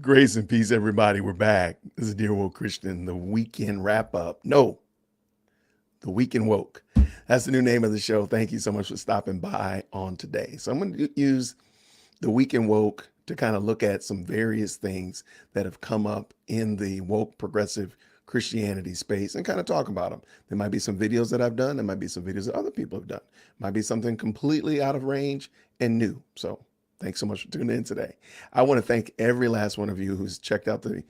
Grace and peace, everybody. We're back. This is Dear Woke Christian, the weekend wrap up. No, the weekend woke. That's the new name of the show. Thank you so much for stopping by on today. So I'm going to use the weekend woke to kind of look at some various things that have come up in the woke progressive Christianity space and kind of talk about them. There might be some videos that I've done. There might be some videos that other people have done. Might be something completely out of range and new. So thanks so much for tuning in today. I want to thank every last one of you who's checked out the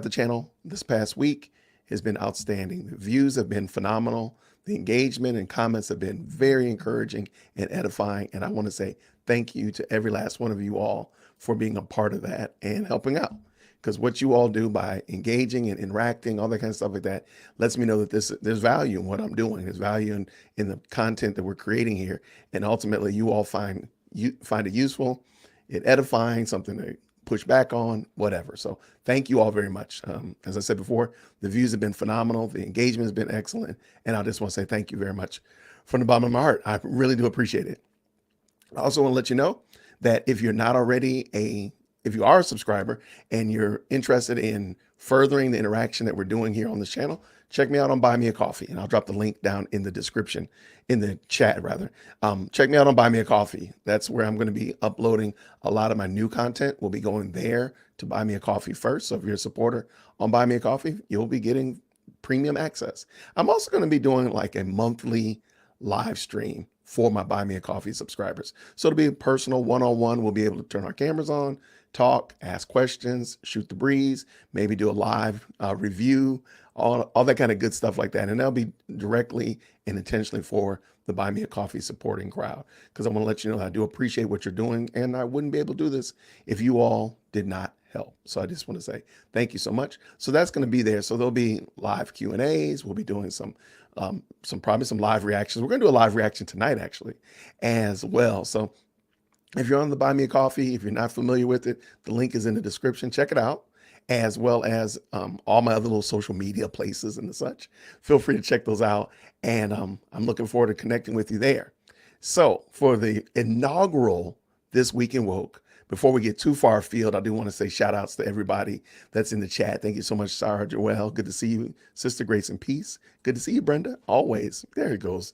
channel this past week. Has been outstanding. The views have been phenomenal. The engagement and comments have been very encouraging and edifying. And I want to say thank you to every last one of you all for being a part of that and helping out. Because what you all do by engaging and interacting, all that kind of stuff like that, lets me know that there's value in what I'm doing. There's value in the content that we're creating here. And ultimately, you all find it useful, it edifying, something to push back on, whatever. So thank you all very much. As I said before, the views have been phenomenal. The engagement has been excellent. And I just want to say thank you very much from the bottom of my heart. I really do appreciate it. I also want to let you know that if you're not already if you are a subscriber and you're interested in furthering the interaction that we're doing here on this channel, check me out on Buy Me a Coffee, and I'll drop the link down in the description, in the chat rather. Check me out on Buy Me a Coffee. That's where I'm going to be uploading a lot of my new content. We'll be going there to Buy Me a Coffee first. So if you're a supporter on Buy Me a Coffee, you'll be getting premium access. I'm also going to be doing like a monthly live stream for my Buy Me a Coffee subscribers. So it'll be a personal one-on-one. We'll be able to turn our cameras on, talk, ask questions, shoot the breeze, maybe do a live review, all that kind of good stuff like that. And that'll be directly and intentionally for the Buy Me a Coffee supporting crowd. Because I want to let you know that I do appreciate what you're doing. And I wouldn't be able to do this if you all did not help. So I just want to say thank you so much. So that's going to be there. So there'll be live Q&As. We'll be doing probably some live reactions. We're going to do a live reaction tonight, actually, as well. So if you're on the Buy Me a Coffee, if you're not familiar with it, the link is in the description. Check it out, as well as all my other little social media places and such. Feel free to check those out. And I'm looking forward to connecting with you there. So for the inaugural This Week in Woke, before we get too far afield, I do want to say shout outs to everybody that's in the chat. Thank you so much, Sarah Joelle. Good to see you, Sister Grace and Peace. Good to see you, Brenda. Always. There it goes.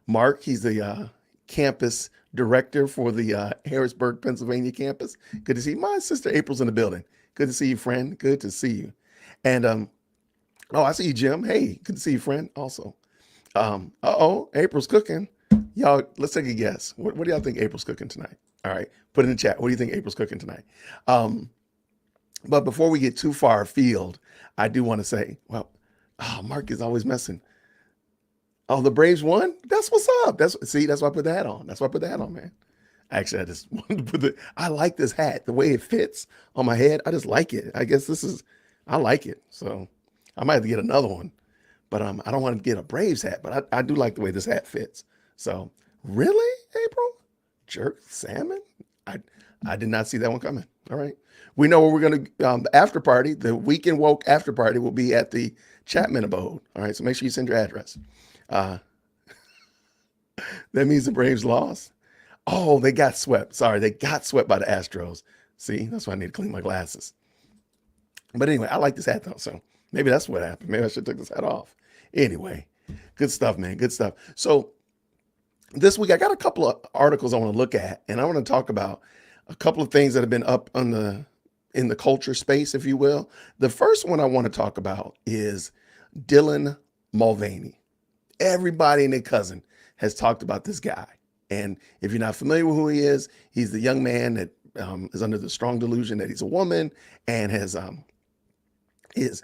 Mark, he's the campus director for the Harrisburg, Pennsylvania campus. Good to see you. My sister April's in the building. Good to see you, friend. Good to see you. And oh, I see you, Jim. Hey, good to see you, friend. Also, April's cooking. Y'all, let's take a guess. What do y'all think April's cooking tonight? All right, put in the chat. What do you think April's cooking tonight? But before we get too far afield, I do want to say, well, Mark is always messing. Oh, the Braves won? That's what's up. That's why I put the hat on. That's why I put the hat on, man. Actually, I just wanted to put I like this hat. The way it fits on my head, I just like it. I guess I like it. So I might have to get another one. But I don't want to get a Braves hat, but I do like the way this hat fits. So really, April? Jerk salmon? I did not see that one coming. All right. We know where we're going to, the after party, the Weekend Woke after party will be at the Chapman abode. All right. So make sure you send your address. That means the Braves lost. Oh, they got swept. Sorry, they got swept by the Astros. See, that's why I need to clean my glasses. But anyway, I like this hat though, so maybe that's what happened. Maybe I should take this hat off. Anyway, good stuff, man. Good stuff. So this week I got a couple of articles I want to look at, and I want to talk about a couple of things that have been up in the culture space, if you will. The first one I want to talk about is Dylan Mulvaney. Everybody and their cousin has talked about this guy. And if you're not familiar with who he is, he's the young man that is under the strong delusion that he's a woman and is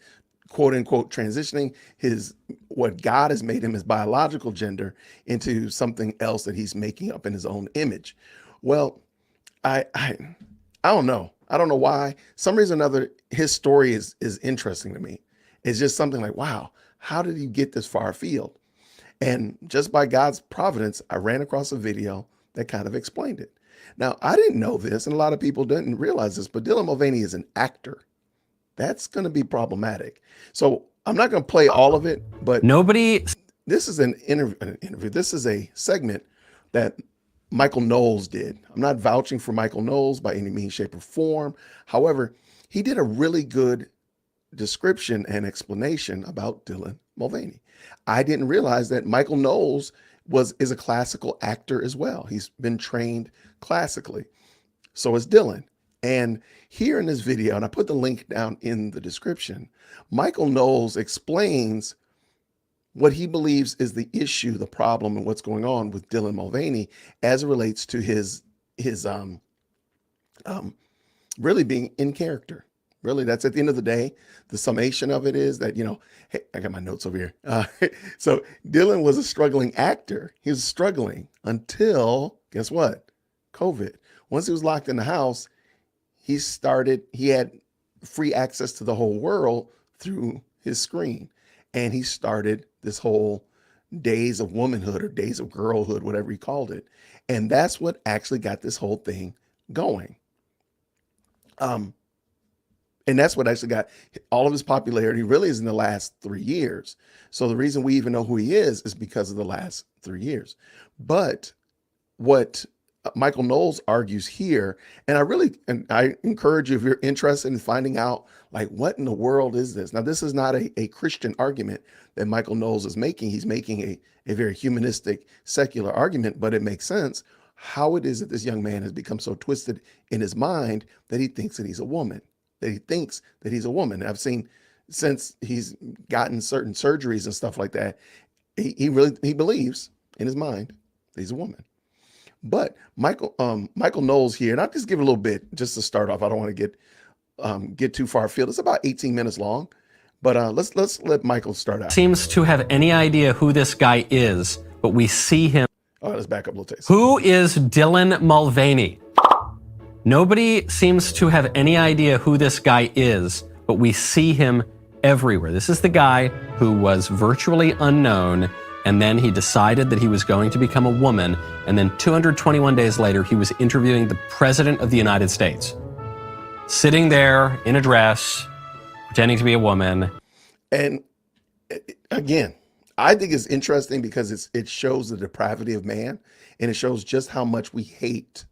quote unquote transitioning what God has made him his biological gender into something else that he's making up in his own image. Well, I don't know. I don't know why. Some reason or another, his story is interesting to me. It's just something like, wow, how did he get this far afield? And just by God's providence, I ran across a video that kind of explained it. Now, I didn't know this, and a lot of people didn't realize this, but Dylan Mulvaney is an actor. That's going to be problematic. So I'm not going to play all of it, but nobody. This is an interview. This is a segment that Michael Knowles did. I'm not vouching for Michael Knowles by any means, shape, or form. However, he did a really good description and explanation about Dylan Mulvaney. I didn't realize that Michael Knowles is a classical actor as well. He's been trained classically. So is Dylan. And here in this video, and I put the link down in the description, Michael Knowles explains what he believes is the issue, the problem, and what's going on with Dylan Mulvaney as it relates to his really being in character. Really, that's at the end of the day, the summation of it is that, hey, I got my notes over here. So Dylan was a struggling actor. He was struggling until, guess what? COVID. Once he was locked in the house, he had free access to the whole world through his screen. And he started this whole days of womanhood or days of girlhood, whatever he called it. And that's what actually got this whole thing going. And that's what actually got all of his popularity really is in the last 3 years. So the reason we even know who he is because of the last 3 years. But what Michael Knowles argues here, and I encourage you, if you're interested in finding out, like, what in the world is this? Now, this is not a Christian argument that Michael Knowles is making. He's making a very humanistic, secular argument, but it makes sense how it is that this young man has become so twisted in his mind that he thinks that he's a woman. I've seen since he's gotten certain surgeries and stuff like that, he believes in his mind that he's a woman. But Michael Knowles here, and I'll just give it a little bit just to start off. I don't want to get too far afield. It's about 18 minutes long, but let's let Michael start out. Seems to have any idea who this guy is, but we see him. All right, let's back up a little taste. Who is Dylan Mulvaney? Nobody seems to have any idea who this guy is, but we see him everywhere. This is the guy who was virtually unknown, and then he decided that he was going to become a woman, and then 221 days later, he was interviewing the President of the United States. Sitting there in a dress, pretending to be a woman. And again, I think it's interesting because it shows the depravity of man, and it shows just how much we hate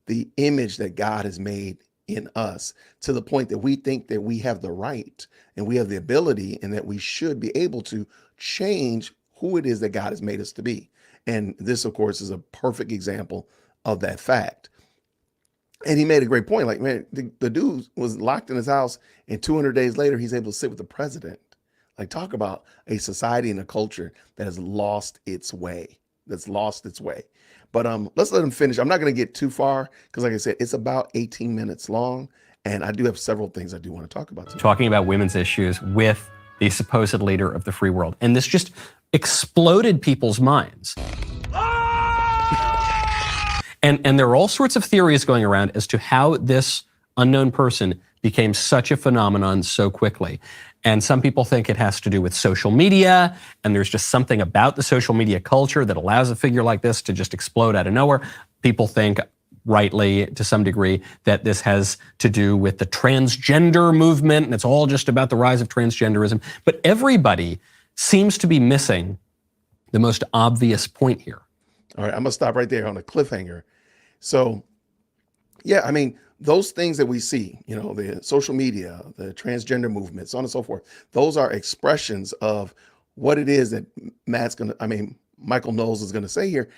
the image that God has made in us, to the point that we think that we have the right and we have the ability and that we should be able to change who it is that God has made us to be. And this, of course, is a perfect example of that fact. And he made a great point. Like, man, the dude was locked in his house, and 200 days later, he's able to sit with the president. Like, talk about a society and a culture that has lost its way. But let's let him finish. I'm not going to get too far because, like I said, it's about 18 minutes long, and I do have several things I do want to talk about today. Talking about women's issues with the supposed leader of the free world. And this just exploded people's minds. And there are all sorts of theories going around as to how this unknown person became such a phenomenon so quickly. And some people think it has to do with social media, and there's just something about the social media culture that allows a figure like this to just explode out of nowhere. People think, rightly to some degree, that this has to do with the transgender movement, and it's all just about the rise of transgenderism. But everybody seems to be missing the most obvious point here. All right, I'm gonna stop right there on a cliffhanger. So, yeah, I mean, those things that we see, the social media, the transgender movement, so on and so forth, those are expressions of what it is that Michael Knowles is going to say here.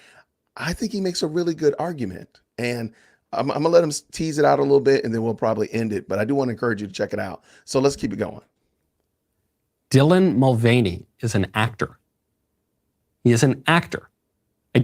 I think he makes a really good argument, and I'm going to let him tease it out a little bit, and then we'll probably end it. But I do want to encourage you to check it out. So let's keep it going. Dylan Mulvaney is an actor. He is an actor.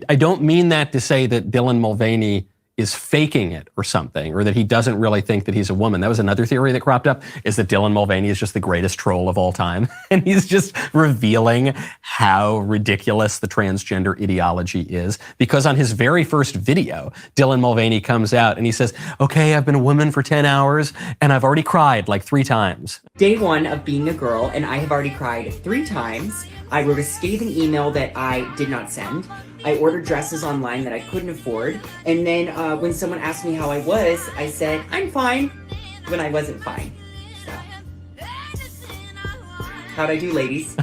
I don't mean that to say that Dylan Mulvaney is faking it or something, or that he doesn't really think that he's a woman. That was another theory that cropped up, is that Dylan Mulvaney is just the greatest troll of all time. And he's just revealing how ridiculous the transgender ideology is. Because on his very first video, Dylan Mulvaney comes out and he says, okay, I've been a woman for 10 hours and I've already cried like 3 times. Day 1 of being a girl, and I have already cried 3 times. I wrote a scathing email that I did not send. I ordered dresses online that I couldn't afford. And then when someone asked me how I was, I said, I'm fine, when I wasn't fine. So, how'd I do, ladies?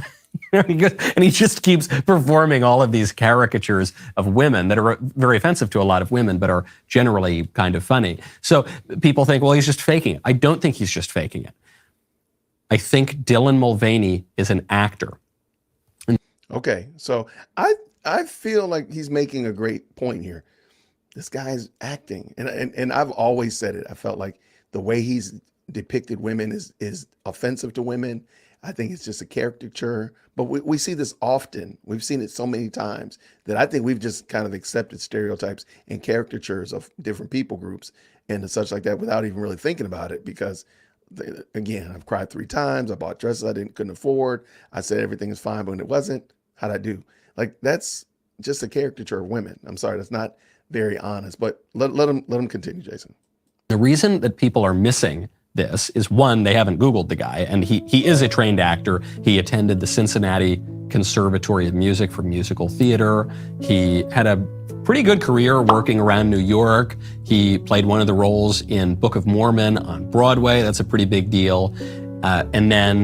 And he just keeps performing all of these caricatures of women that are very offensive to a lot of women, but are generally kind of funny. So people think, well, he's just faking it. I don't think he's just faking it. I think Dylan Mulvaney is an actor. Okay, so I feel like he's making a great point here. This guy's acting, and I've always said it. I felt like the way he's depicted women is offensive to women. I think it's just a caricature, but we see this often. We've seen it so many times that I think we've just kind of accepted stereotypes and caricatures of different people groups and such like that without even really thinking about it. Because again, I've cried 3 times. I bought dresses I couldn't afford. I said everything is fine, but when it wasn't, how'd I do? Like, that's just a caricature of women. I'm sorry, that's not very honest. But let him continue, Jason. The reason that people are missing this is, one, they haven't Googled the guy, and he is a trained actor. He attended the Cincinnati Conservatory of Music for musical theater. He had a pretty good career working around New York. He played one of the roles in Book of Mormon on Broadway. That's a pretty big deal. And then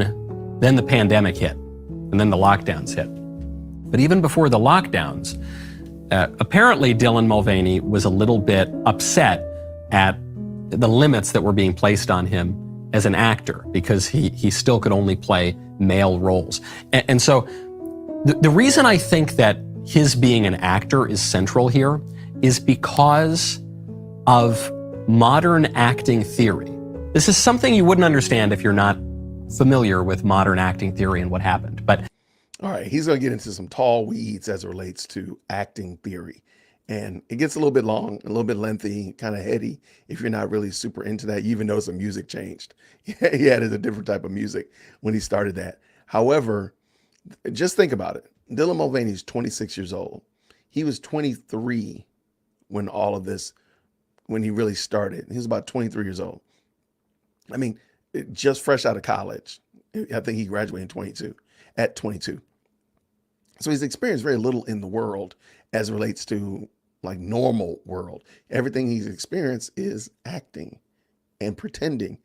the pandemic hit, and then the lockdowns hit. But even before the lockdowns, apparently Dylan Mulvaney was a little bit upset at the limits that were being placed on him as an actor, because he still could only play male roles. And so the reason I think that his being an actor is central here is because of modern acting theory. This is something you wouldn't understand if you're not familiar with modern acting theory and what happened. But all right, he's going to get into some tall weeds as it relates to acting theory. And it gets a little bit long, a little bit lengthy, kind of heady if you're not really super into that. You even notice the music changed. He added a different type of music when he started that. However, just think about it. Dylan Mulvaney is 26 years old. He was 23 when all of this, when he really started. He was about 23 years old. I mean, just fresh out of college. I think he graduated at 22. So he's experienced very little in the world as it relates to like normal world. Everything he's experienced is acting and pretending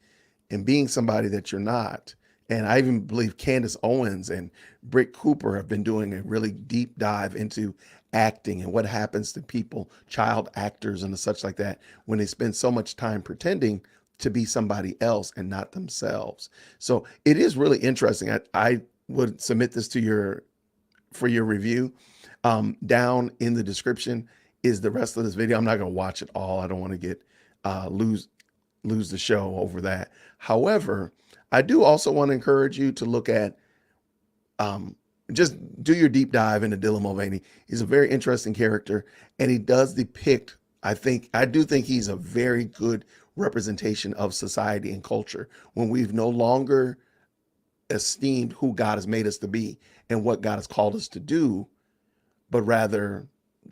and being somebody that you're not. And I even believe Candace Owens and Britt Cooper have been doing a really deep dive into acting and what happens to people, child actors and such like that, when they spend so much time pretending to be somebody else and not themselves. So it is really interesting. I would submit this to for your review. Down in the description is the rest of this video. I'm not going to watch it all. I don't want to get lose the show over that. However, I do also want to encourage you to look at just do your deep dive into Dylan Mulvaney. He's a very interesting character, and he does depict, I do think he's a very good representation of society and culture when we've no longer esteemed who God has made us to be and what God has called us to do, but rather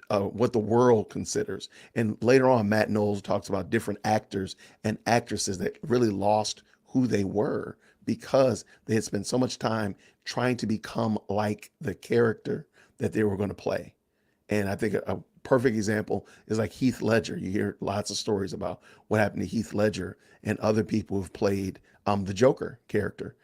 what the world considers. And later on, Matt Knowles talks about different actors and actresses that really lost who they were because they had spent so much time trying to become like the character that they were going to play. And I think a perfect example is like Heath Ledger. You hear lots of stories about what happened to Heath Ledger and other people who've played the Joker character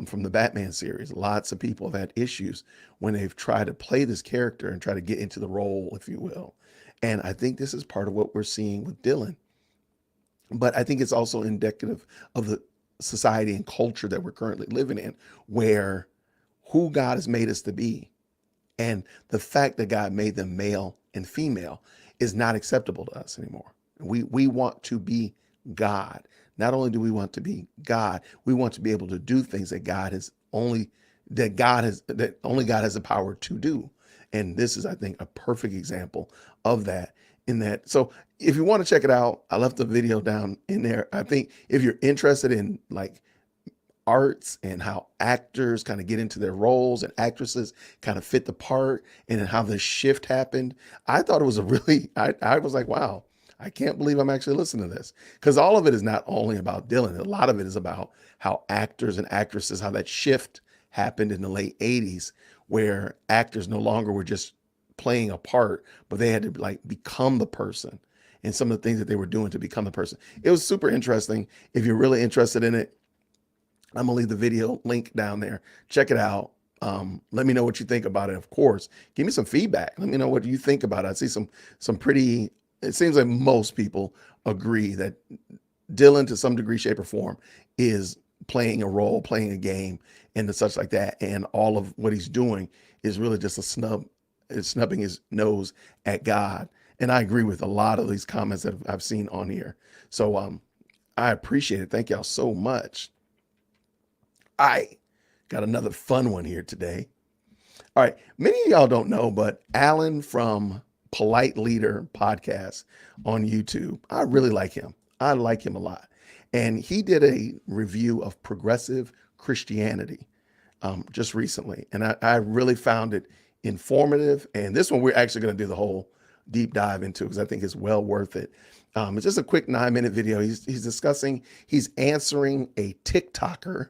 from the Batman series. Lots of people have had issues when they've tried to play this character and try to get into the role, if you will. And I think this is part of what we're seeing with Dylan. But I think it's also indicative of the society and culture that we're currently living in, where who God has made us to be and the fact that God made them male and female is not acceptable to us anymore. We want to be God. Not only do we want to be God, we want to be able to do things that only God has the power to do. And this is, I think, a perfect example of that. So if you want to check it out, I left the video down in there. I think if you're interested in like arts and how actors kind of get into their roles and actresses kind of fit the part and how the shift happened, I thought it was I was like, wow, I can't believe I'm actually listening to this, because all of it is not only about Dylan. A lot of it is about how actors and actresses, how that shift happened in the late 80s, where actors no longer were just playing a part, but they had to like become the person and some of the things that they were doing to become the person. It was super interesting. If you're really interested in it, I'm gonna leave the video link down there. Check it out. Let me know what you think about it. Of course, give me some feedback. Let me know what you think about it. I see some pretty. It seems like most people agree that Dylan, to some degree, shape, or form, is playing a role, playing a game, and such like that. And all of what he's doing is really just a snubbing his nose at God. And I agree with a lot of these comments that I've seen on here. So I appreciate it. Thank y'all so much. I got another fun one here today. All right. Many of y'all don't know, but Alan from Polite Leader podcast on YouTube, I really like him. I like him a lot. And he did a review of progressive Christianity just recently. And I really found it informative. And this one we're actually going to do the whole deep dive into because I think it's well worth it. It's just a quick 9-minute video. He's answering a TikToker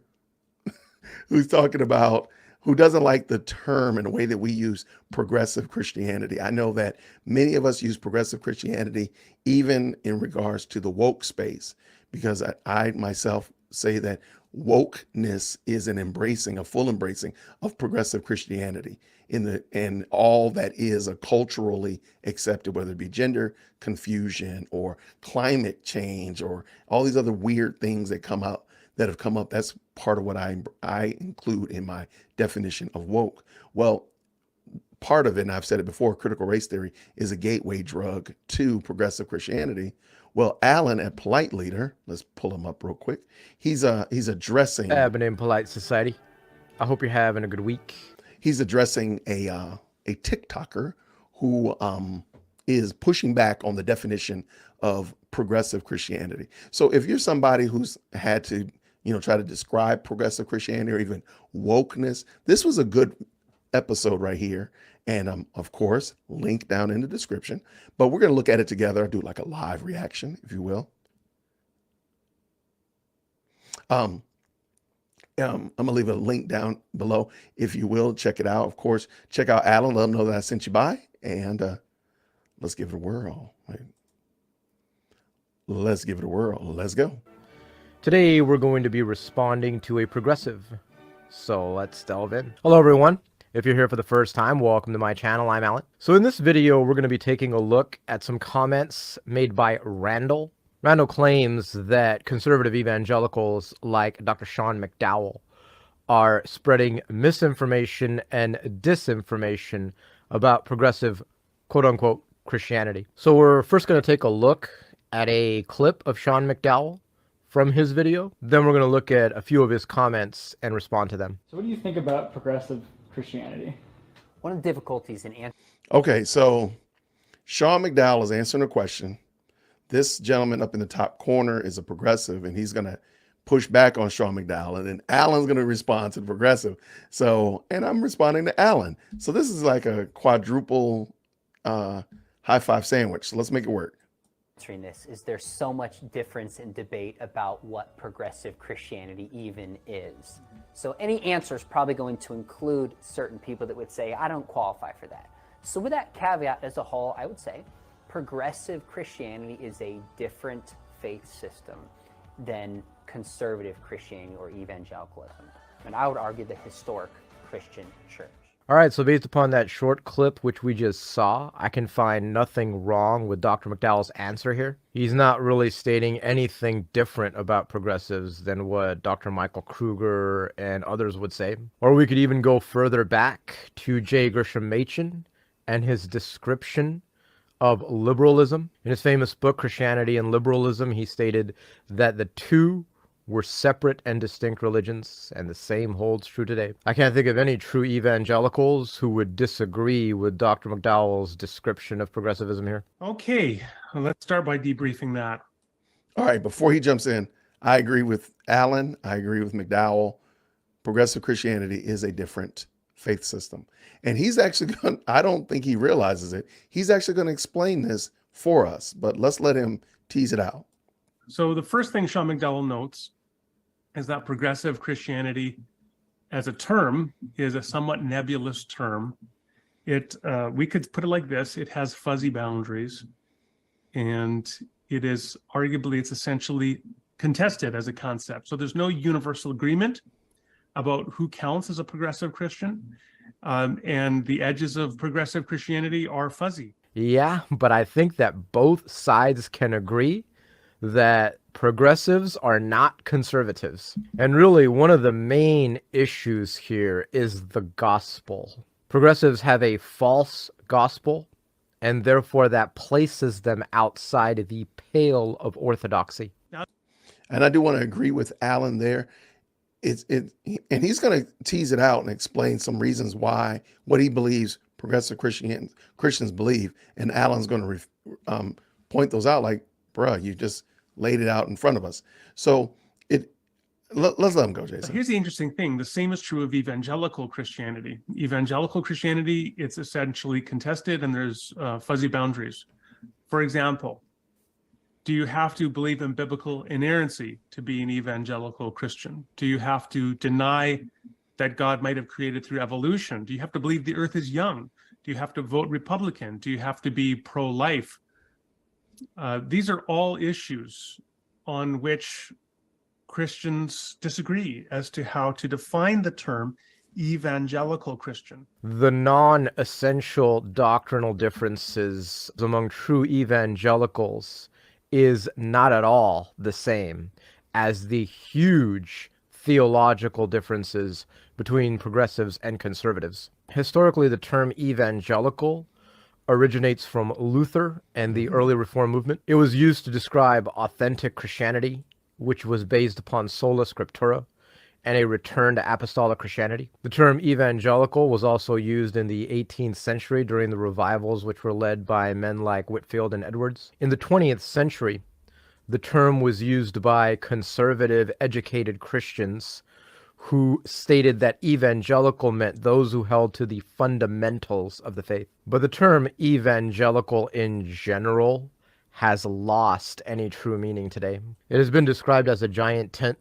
who's talking about who doesn't like the term and the way that we use progressive Christianity. I know that many of us use progressive Christianity even in regards to the woke space, because I myself say that wokeness is a full embracing of progressive Christianity in all that is a culturally accepted, whether it be gender confusion or climate change or all these other weird things that have come up. That's part of what I include in my definition of woke. Well, part of it, and I've said it before, critical race theory is a gateway drug to progressive Christianity. Well, Alan at Polite Leader, let's pull him up real quick. He's addressing in polite society. I hope you're having a good week. He's addressing a TikToker who is pushing back on the definition of progressive Christianity. So if you're somebody who's had to, try to describe progressive Christianity or even wokeness, this was a good episode right here. And of course, link down in the description. But we're going to look at it together. Do like a live reaction, if you will. I'm going to leave a link down below, if you will. Check it out. Of course, check out Alan. Let him know that I sent you by. And let's give it a whirl. Let's give it a whirl. Let's go. Today, we're going to be responding to a progressive. So let's delve in. Hello, everyone. If you're here for the first time, welcome to my channel. I'm Alan. So in this video, we're going to be taking a look at some comments made by Randall. Randall claims that conservative evangelicals like Dr. Sean McDowell are spreading misinformation and disinformation about progressive, quote-unquote, Christianity. So we're first going to take a look at a clip of Sean McDowell from his video. Then we're going to look at a few of his comments and respond to them. So what do you think about progressive Christianity? One of the difficulties in answering. Okay, so Sean McDowell is answering a question. This gentleman up in the top corner is a progressive, and he's going to push back on Sean McDowell, and then Alan's going to respond to the progressive. So, and I'm responding to Alan. So this is like a quadruple high five sandwich. So let's make it work. Answering this is there's so much difference in debate about what progressive Christianity even is. So any answer is probably going to include certain people that would say, I don't qualify for that. So with that caveat as a whole, I would say progressive Christianity is a different faith system than conservative Christianity or evangelicalism. And I would argue the historic Christian church. All right, so based upon that short clip which we just saw, I can find nothing wrong with Dr. McDowell's answer here. He's not really stating anything different about progressives than what Dr. Michael Kruger and others would say. Or we could even go further back to J. Grisham Machen and his description of liberalism. In his famous book, Christianity and Liberalism, he stated that the two were separate and distinct religions, and the same holds true today. I can't think of any true evangelicals who would disagree with Dr. McDowell's description of progressivism here. Okay, well, let's start by debriefing that. All right, before he jumps in, I agree with Alan. I agree with McDowell. Progressive Christianity is a different faith system. And he's actually going, I don't think he realizes it. He's actually going to explain this for us, but let's let him tease it out. So the first thing Sean McDowell notes is that progressive Christianity as a term is a somewhat nebulous term. We could put it like this: it has fuzzy boundaries, and it's essentially contested as a concept. So there's no universal agreement about who counts as a progressive Christian. And the edges of progressive Christianity are fuzzy. Yeah, but I think that both sides can agree that progressives are not conservatives. And really, one of the main issues here is the gospel. Progressives have a false gospel, and therefore that places them outside the pale of orthodoxy. And I do want to agree with Alan there. And he's going to tease it out and explain some reasons why, what he believes progressive Christians believe. And Alan's going to point those out like, bruh, you just laid it out in front of us. So let's let him go, Jason. Here's the interesting thing. The same is true of evangelical Christianity. Evangelical Christianity, it's essentially contested and there's fuzzy boundaries. For example, do you have to believe in biblical inerrancy to be an evangelical Christian? Do you have to deny that God might have created through evolution? Do you have to believe the earth is young? Do you have to vote Republican? Do you have to be pro-life? These are all issues on which Christians disagree as to how to define the term evangelical Christian. The non-essential doctrinal differences among true evangelicals is not at all the same as the huge theological differences between progressives and conservatives. Historically, the term evangelical originates from Luther and the early Reform movement. It was used to describe authentic Christianity, which was based upon sola scriptura and a return to apostolic Christianity. The term evangelical was also used in the 18th century during the revivals, which were led by men like Whitefield and Edwards. In the 20th century, the term was used by conservative, educated Christians who stated that evangelical meant those who held to the fundamentals of the faith. But the term evangelical in general has lost any true meaning today. It has been described as a giant tent,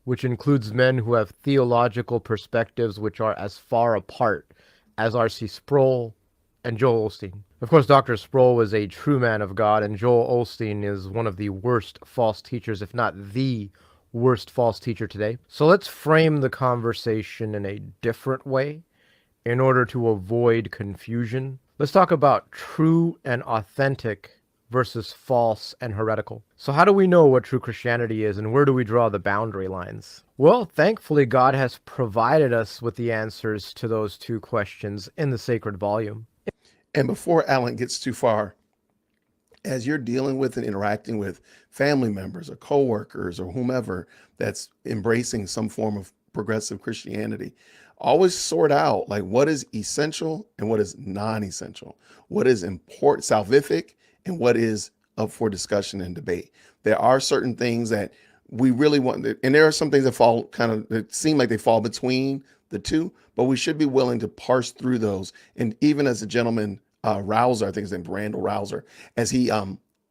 which includes men who have theological perspectives which are as far apart as R.C. Sproul and Joel Osteen. Of course, Dr. Sproul was a true man of God, and Joel Osteen is one of the worst false teachers, if not the worst false teacher today. So let's frame the conversation in a different way in order to avoid confusion. Let's talk about true and authentic versus false and heretical. So how do we know what true Christianity is, and where do we draw the boundary lines? Well, thankfully, God has provided us with the answers to those two questions in the sacred volume. And before Alan gets too far, as you're dealing with and interacting with family members or coworkers or whomever that's embracing some form of progressive Christianity, always sort out like what is essential and what is non-essential, what is important, salvific, and what is up for discussion and debate. There are certain things that we really want, and there are some things that fall that seem like they fall between the two, but we should be willing to parse through those. And even as a gentleman, Rouser, I think his name is Randall Rouser, as he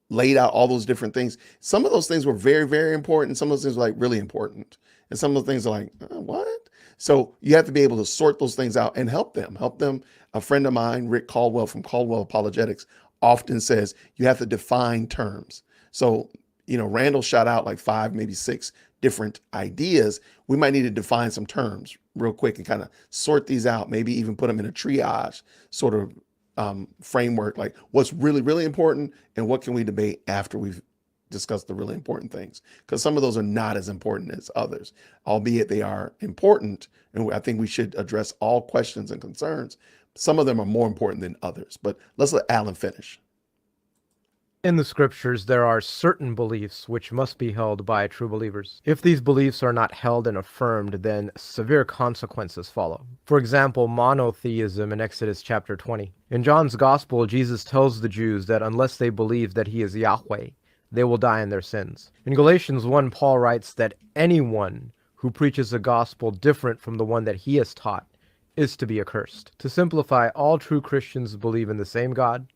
laid out all those different things, some of those things were very, very important. Some of those things were like really important. And some of the things are like, what? So you have to be able to sort those things out and help them. A friend of mine, Rick Caldwell from Caldwell Apologetics, often says you have to define terms. So, Randall shot out like 5, maybe 6 different ideas. We might need to define some terms real quick and kind of sort these out, maybe even put them in a triage sort of framework, like what's really, really important and what can we debate after we've discussed the really important things. Because some of those are not as important as others, albeit they are important. And I think we should address all questions and concerns. Some of them are more important than others, but let's let Alan finish. In the scriptures, there are certain beliefs which must be held by true believers. If these beliefs are not held and affirmed, then severe consequences follow. For example, monotheism in Exodus chapter 20. In John's gospel, Jesus tells the Jews that unless they believe that he is Yahweh, they will die in their sins. In Galatians 1, Paul writes that anyone who preaches a gospel different from the one that he has taught is to be accursed. To simplify, all true Christians believe in the same God,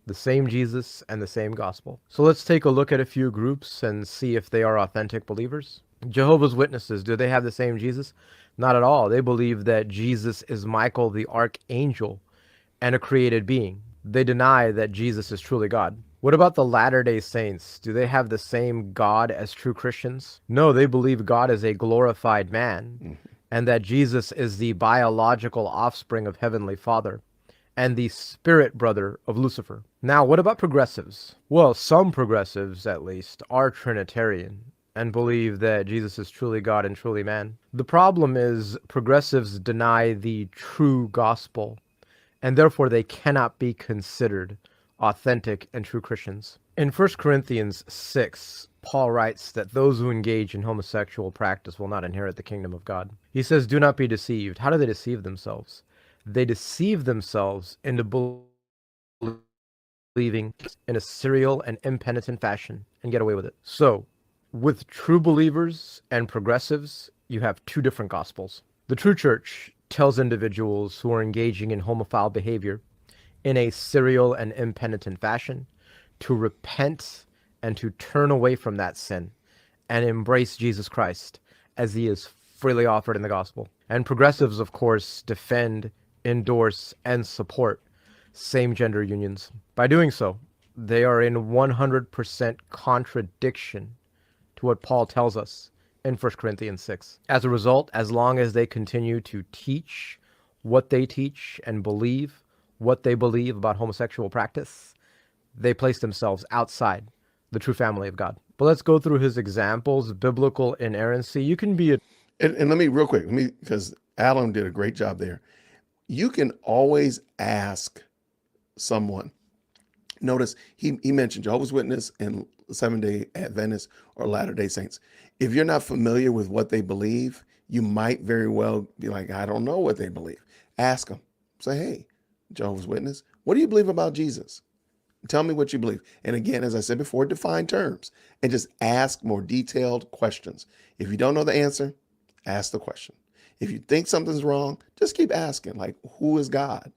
the same Jesus, and the same gospel. So let's take a look at a few groups and see if they are authentic believers. Jehovah's Witnesses, do they have the same Jesus? Not at all. They believe that Jesus is Michael the archangel and a created being. They deny that Jesus is truly God. What about the Latter-day Saints? Do they have the same God as true Christians? No, they believe God is a glorified man and that Jesus is the biological offspring of Heavenly Father and the spirit brother of Lucifer. Now, what about progressives? Well, some progressives, at least, are Trinitarian and believe that Jesus is truly God and truly man. The problem is progressives deny the true gospel, and therefore they cannot be considered authentic and true Christians. In 1 Corinthians 6, Paul writes that those who engage in homosexual practice will not inherit the kingdom of God. He says, do not be deceived. How do they deceive themselves? They deceive themselves into believing in a serial and impenitent fashion and get away with it. So, with true believers and progressives, you have two different gospels. The true church tells individuals who are engaging in homophile behavior in a serial and impenitent fashion to repent and to turn away from that sin and embrace Jesus Christ as he is freely offered in the gospel. And progressives, of course, defend, endorse, and support same-gender unions. By doing so, they are in 100% contradiction to what Paul tells us in 1 Corinthians 6. As a result, as long as they continue to teach what they teach and believe what they believe about homosexual practice, they place themselves outside the true family of God. But let's go through his examples. Biblical inerrancy. You can be a... And let me real quick, because Alan did a great job there. You can always ask someone. Notice he mentioned Jehovah's Witness and Seventh-day Adventists or Latter-day Saints. If you're not familiar with what they believe, you might very well be like, I don't know what they believe. Ask them. Say, hey, Jehovah's Witness, what do you believe about Jesus? Tell me what you believe. And again, as I said before, define terms and just ask more detailed questions. If you don't know the answer, ask the question. If you think something's wrong, just keep asking, like, who is God?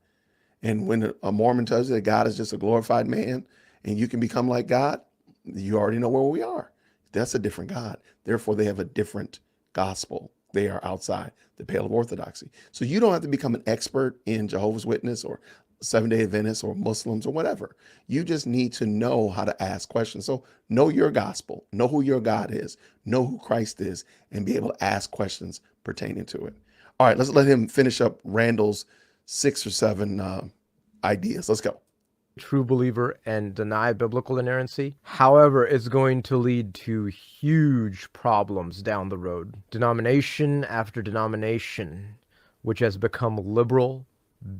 And when a Mormon tells you that God is just a glorified man and you can become like God, you already know where we are. That's a different God. Therefore, they have a different gospel. They are outside the pale of orthodoxy. So you don't have to become an expert in Jehovah's Witness or Seventh-day Adventists or Muslims or whatever. You just need to know how to ask questions. So know your gospel, know who your God is, know who Christ is, and be able to ask questions pertaining to it. All right, let's let him finish up Randall's 6 or 7 ideas. Let's go. True believer and deny biblical inerrancy. However, it's going to lead to huge problems down the road. Denomination after denomination, which has become liberal,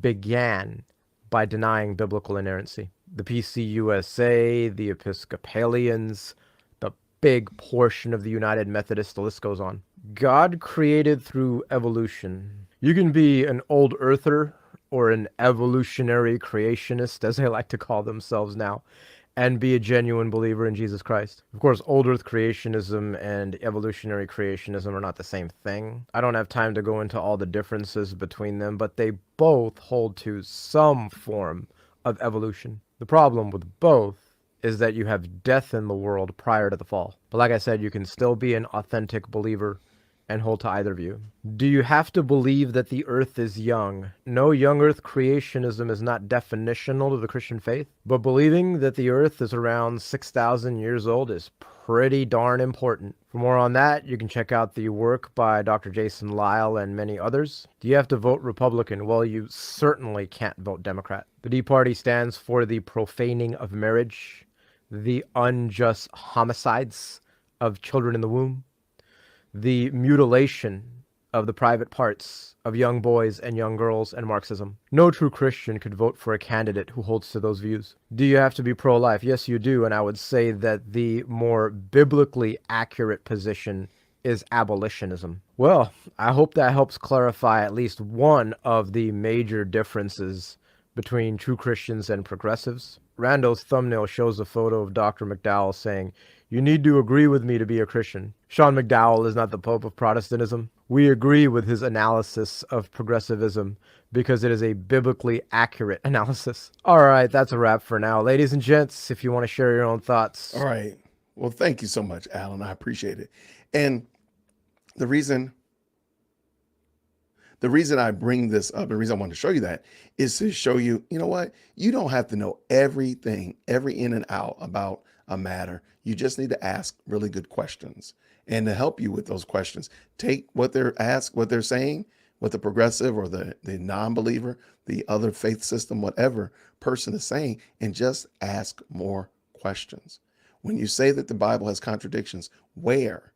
began by denying biblical inerrancy. The PCUSA, the Episcopalians, the big portion of the United Methodists, the list goes on. God created through evolution. You can be an old earther or an evolutionary creationist, as they like to call themselves now, and be a genuine believer in Jesus Christ. Of course, old earth creationism and evolutionary creationism are not the same thing. I don't have time to go into all the differences between them, but they both hold to some form of evolution. The problem with both is that you have death in the world prior to the fall. But like I said, you can still be an authentic believer and hold to either view. Do you have to believe that the earth is young? No, young earth creationism is not definitional to the Christian faith, but believing that the earth is around 6,000 years old is pretty darn important. For more on that, you can check out the work by Dr. Jason Lyle and many others. Do you have to vote Republican? Well, you certainly can't vote Democrat. The D Party stands for the profaning of marriage, the unjust homicides of children in the womb, the mutilation of the private parts of young boys and young girls, and Marxism. No true Christian could vote for a candidate who holds to those views. Do you have to be pro-life? Yes, you do, and I would say that the more biblically accurate position is abolitionism. Well, I hope that helps clarify at least one of the major differences between true Christians and progressives. Randall's thumbnail shows a photo of Dr. McDowell saying, "You need to agree with me to be a Christian." Sean McDowell is not the Pope of Protestantism. We agree with his analysis of progressivism because it is a biblically accurate analysis. All right, that's a wrap for now. Ladies and gents, if you want to share your own thoughts. All right. Well, thank you so much, Alan. I appreciate it. And the reason I bring this up, the reason I want to show you that is to show you, you know what? You don't have to know everything, every in and out about a matter. You just need to ask really good questions. and to help you with those questions. Take what they're asked, what they're saying, what the progressive or the non-believer, the other faith system, whatever person is saying, and just ask more questions. When you say that the Bible has contradictions, where?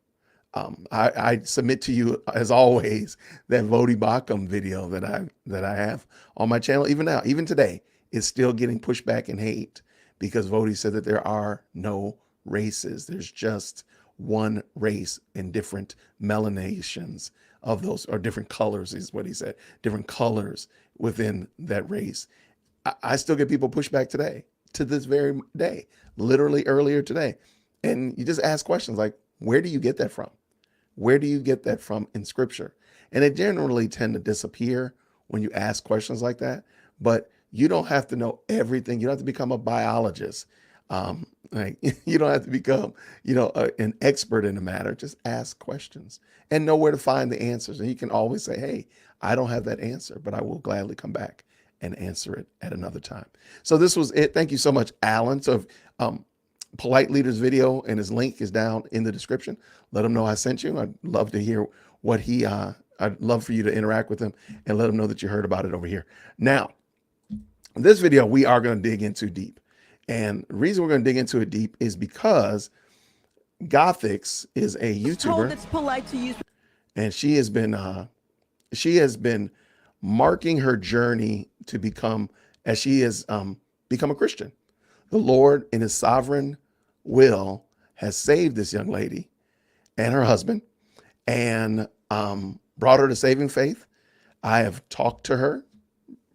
I submit to you, as always, that Vodi Bakum video that I have on my channel, even now, even today, is still getting pushback and hate because Vodi said that there are no races. There's just one race in different melanations of those, or different colors is what he said, different colors within that race. I still get people pushback today, to this very day, literally earlier today. And you just ask questions like, where do you get that from? Where do you get that from in scripture? And they generally tend to disappear when you ask questions like that. But you don't have to know everything. You don't have to become a biologist. Like you don't have to become, an expert in the matter. Just ask questions and know where to find the answers. And you can always say, hey, I don't have that answer, but I will gladly come back and answer it at another time. So this was it. Thank you so much, Alan. So Polite Leader's video and his link is down in the description. Let him know I sent you. I'd love to hear what I'd love for you to interact with him and let him know that you heard about it over here. Now, this video, we are going to dig into deep. And the reason we're going to dig into it deep is because Gothix is a YouTuber. It's polite to use. And she has been marking her journey to become, as she has become a Christian. The Lord, in his sovereign will, has saved this young lady and her husband and brought her to saving faith. I have talked to her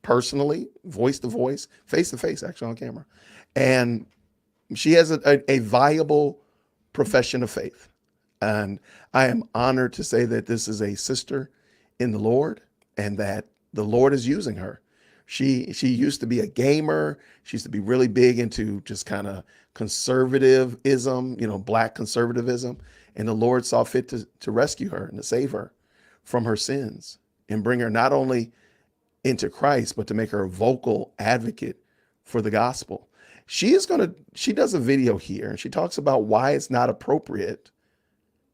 personally, voice to voice, face to face, actually on camera. And she has a viable profession of faith. And I am honored to say that this is a sister in the Lord and that the Lord is using her. She used to be a gamer. She used to be really big into just kind of conservatism, Black conservatism. And the Lord saw fit to rescue her and to save her from her sins and bring her not only into Christ, but to make her a vocal advocate for the gospel. She does a video here and she talks about why it's not appropriate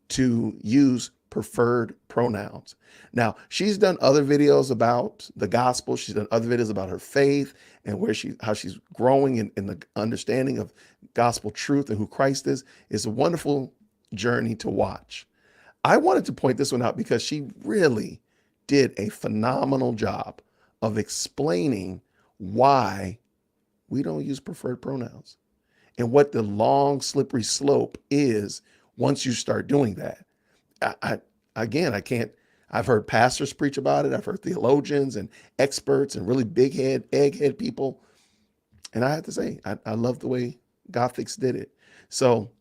to use preferred pronouns. Now, she's done other videos about the gospel. She's done other videos about her faith and how she's growing in the understanding of gospel truth and who Christ is. It's a wonderful journey to watch. I wanted to point this one out because she really did a phenomenal job of explaining why we don't use preferred pronouns and what the long, slippery slope is once you start doing that. I've heard pastors preach about it. I've heard theologians and experts and really egghead people. And I have to say, I love the way Gothix did it. So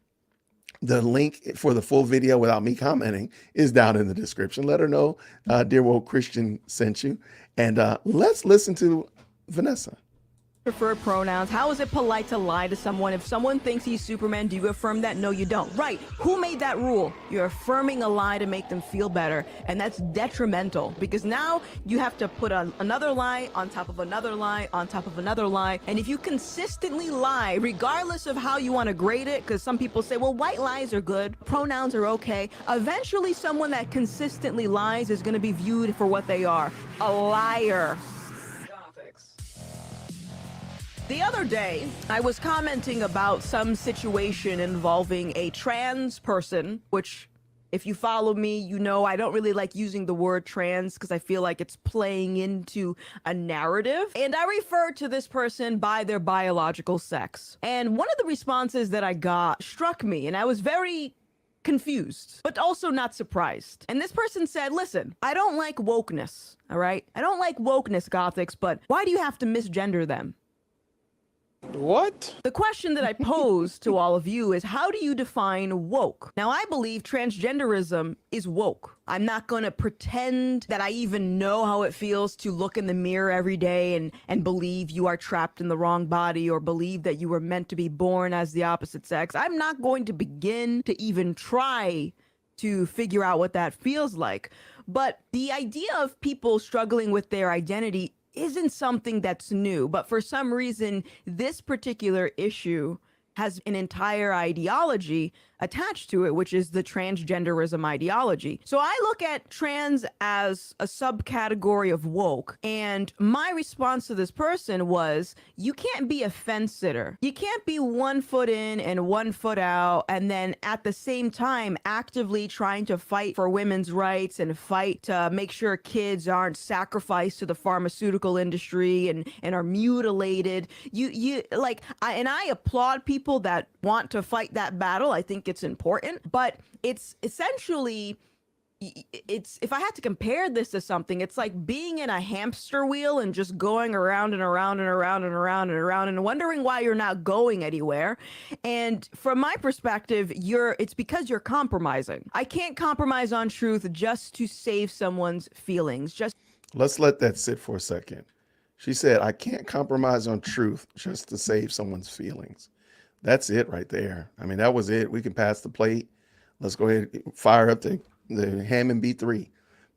the link for the full video without me commenting is down in the description. Let her know Dear Woke Christian sent you. And let's listen to Vanessa. Preferred pronouns. How is it polite to lie to someone? If someone thinks he's Superman, do you affirm that? No, you don't. Right. Who made that rule? You're affirming a lie to make them feel better. And that's detrimental because now you have to put on another lie on top of another lie on top of another lie. And if you consistently lie, regardless of how you want to grade it, because some people say, well, white lies are good, pronouns are okay. Eventually, someone that consistently lies is going to be viewed for what they are, a liar. The other day, I was commenting about some situation involving a trans person, which if you follow me, you know I don't really like using the word trans because I feel like it's playing into a narrative. And I referred to this person by their biological sex. And one of the responses that I got struck me, and I was very confused, but also not surprised. And this person said, listen, I don't like wokeness, all right? I don't like wokeness, Gothics, but why do you have to misgender them? What? The question that I pose to all of you is, how do you define woke? Now, I believe transgenderism is woke. I'm not going to pretend that I even know how it feels to look in the mirror every day and believe you are trapped in the wrong body or believe that you were meant to be born as the opposite sex. I'm not going to begin to even try to figure out what that feels like. But the idea of people struggling with their identity isn't something that's new, but for some reason, this particular issue has an entire ideology attached to it, which is the transgenderism ideology. So I look at trans as a subcategory of woke. And my response to this person was, you can't be a fence sitter. You can't be 1 foot in and 1 foot out, and then at the same time actively trying to fight for women's rights and fight to make sure kids aren't sacrificed to the pharmaceutical industry and are mutilated. I applaud people that want to fight that battle. I think it's important, but it's essentially, if I had to compare this to something, it's like being in a hamster wheel and just going around and around and around and around and around and wondering why you're not going anywhere. And from my perspective, it's because you're compromising. I can't compromise on truth just to save someone's feelings. Let's let that sit for a second. She said, I can't compromise on truth just to save someone's feelings. That's it right there. I mean, that was it. We can pass the plate. Let's go ahead and fire up the Hammond B3.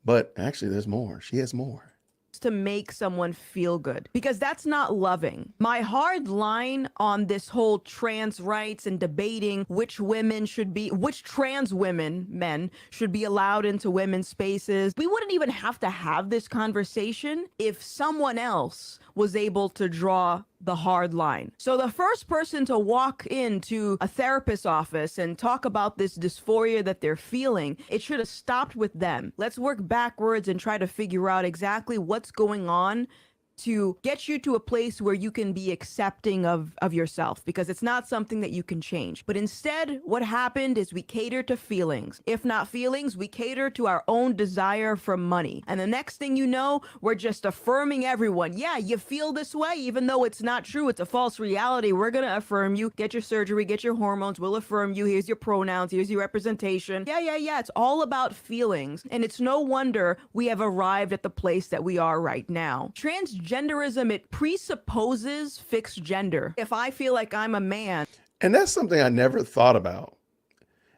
But actually, there's more. She has more. To make someone feel good, because that's not loving. My hard line on this whole trans rights and debating which trans men should be allowed into women's spaces. We wouldn't even have to have this conversation if someone else was able to draw the hard line. So the first person to walk into a therapist's office and talk about this dysphoria that they're feeling, it should have stopped with them. Let's work backwards and try to figure out exactly what's going on to get you to a place where you can be accepting of yourself, because it's not something that you can change. But instead, what happened is we cater to feelings. If not feelings, we cater to our own desire for money. And the next thing you know, we're just affirming everyone. Yeah, you feel this way, even though it's not true. It's a false reality. We're going to affirm you. Get your surgery, get your hormones. We'll affirm you. Here's your pronouns. Here's your representation. Yeah. It's all about feelings. And it's no wonder we have arrived at the place that we are right now. Transgenderism, it presupposes fixed gender. If I feel like I'm a man. And that's something I never thought about.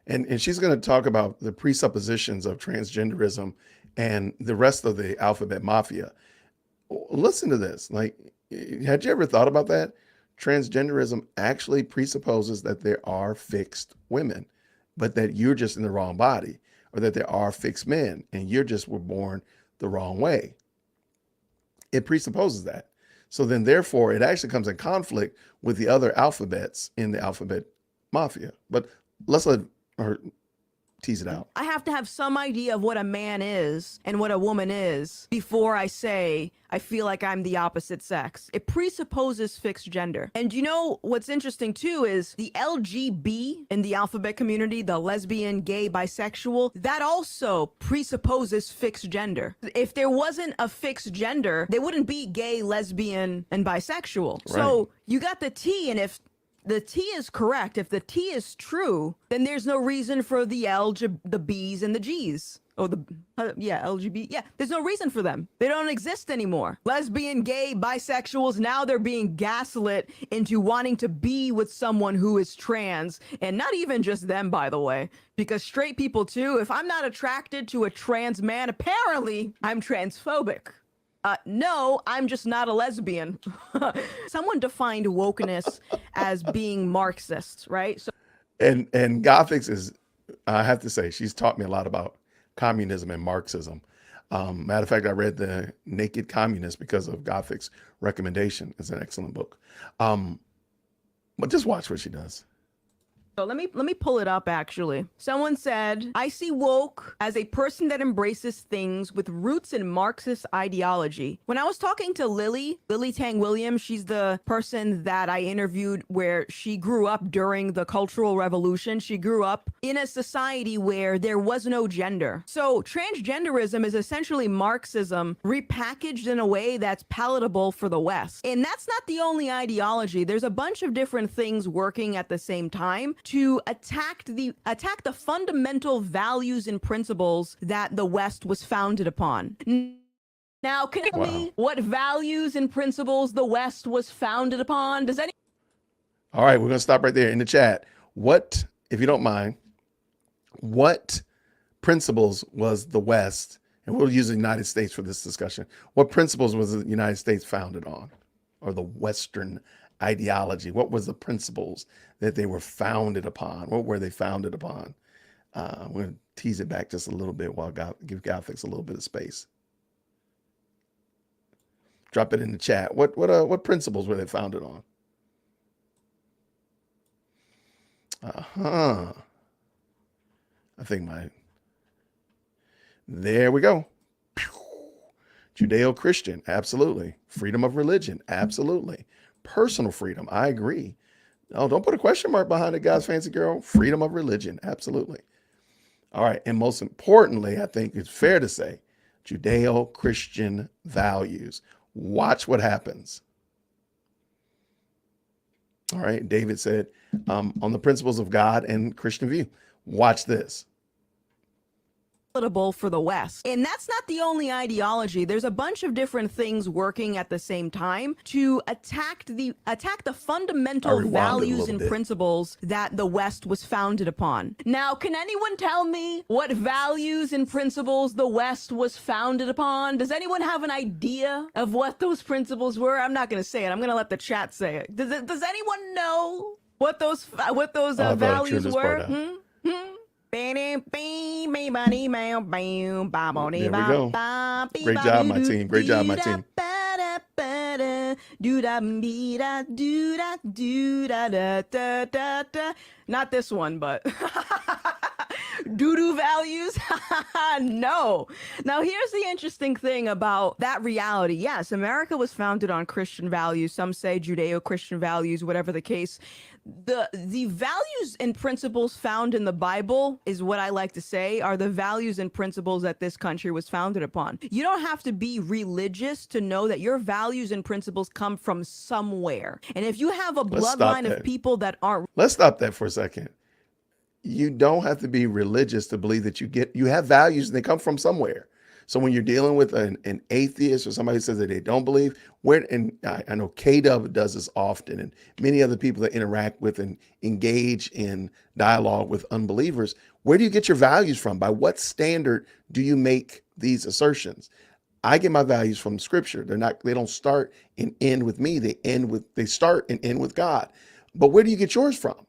And she's going to talk about the presuppositions of transgenderism and the rest of the alphabet mafia. Listen to this. Like, had you ever thought about that? Transgenderism actually presupposes that there are fixed women, but that you're just in the wrong body, or that there are fixed men and you're just were born the wrong way. It presupposes that. So then therefore it actually comes in conflict with the other alphabets in the alphabet mafia. But let's let her tease it out. I have to have some idea of what a man is and what a woman is before I say I feel like I'm the opposite sex. It presupposes fixed gender. And you know what's interesting too is the LGB in the alphabet community, the lesbian, gay, bisexual, that also presupposes fixed gender. If there wasn't a fixed gender, there wouldn't be gay, lesbian, and bisexual. Right. So you got the T, and if the T is correct, if the T is true, then there's no reason for the the B's and the G's. Oh, LGB. Yeah, there's no reason for them. They don't exist anymore. Lesbian, gay, bisexuals, now they're being gaslit into wanting to be with someone who is trans. And not even just them, by the way, because straight people too, if I'm not attracted to a trans man, apparently I'm transphobic. No, I'm just not a lesbian. Someone defined wokeness as being Marxist, right? So, and Gothics is, I have to say, she's taught me a lot about communism and Marxism. Matter of fact, I read The Naked Communist because of Gothic's recommendation. It's an excellent book. But just watch what she does. So let me pull it up, actually. Someone said, I see woke as a person that embraces things with roots in Marxist ideology. When I was talking to Lily Tang Williams, she's the person that I interviewed where she grew up during the Cultural Revolution. She grew up in a society where there was no gender. So transgenderism is essentially Marxism repackaged in a way that's palatable for the West. And that's not the only ideology. There's a bunch of different things working at the same time to attack the fundamental values and principles that the West was founded upon. Now, can you tell me what values and principles the West was founded upon? Does any? All right, we're going to stop right there in the chat. What, if you don't mind, what principles was the West, and we'll use the United States for this discussion, what principles was the United States founded on, or the Western ideology? What was the principles that they were founded upon? What were they founded upon? I'm going to tease it back just a little bit while give Gothics a little bit of space. Drop it in the chat. What principles were they founded on? I think there we go. Judeo-Christian, absolutely. Freedom of religion, absolutely. Personal freedom, I agree. Oh, don't put a question mark behind it, guys, fancy girl. Freedom of religion, absolutely. All right, and most importantly, I think it's fair to say, Judeo-Christian values. Watch what happens. All right, David said, on the principles of God and Christian view. Watch this. For the West. And that's not the only ideology. There's a bunch of different things working at the same time to attack the fundamental values and principles that the West was founded upon. Now, can anyone tell me what values and principles the West was founded upon? Does anyone have an idea of what those principles were? I'm not going to say it. I'm going to let the chat say it. Does anyone know what those values were? There we go. Great job, my team. Great job, my team. Not this one, but doo-doo values? No. Now, here's the interesting thing about that reality. Yes, America was founded on Christian values. Some say Judeo-Christian values, whatever the case. The values and principles found in the Bible is what I like to say are the values and principles that this country was founded upon. You don't have to be religious to know that your values and principles come from somewhere. And if you have a bloodline of people that aren't... Let's stop that for a second. You don't have to be religious to believe that you have values and they come from somewhere. So when you're dealing with an atheist or somebody who says that they don't believe, I know K-Dub does this often, and many other people that interact with and engage in dialogue with unbelievers, where do you get your values from? By what standard do you make these assertions? I get my values from scripture. They don't start and end with me. They start and end with God. But where do you get yours from?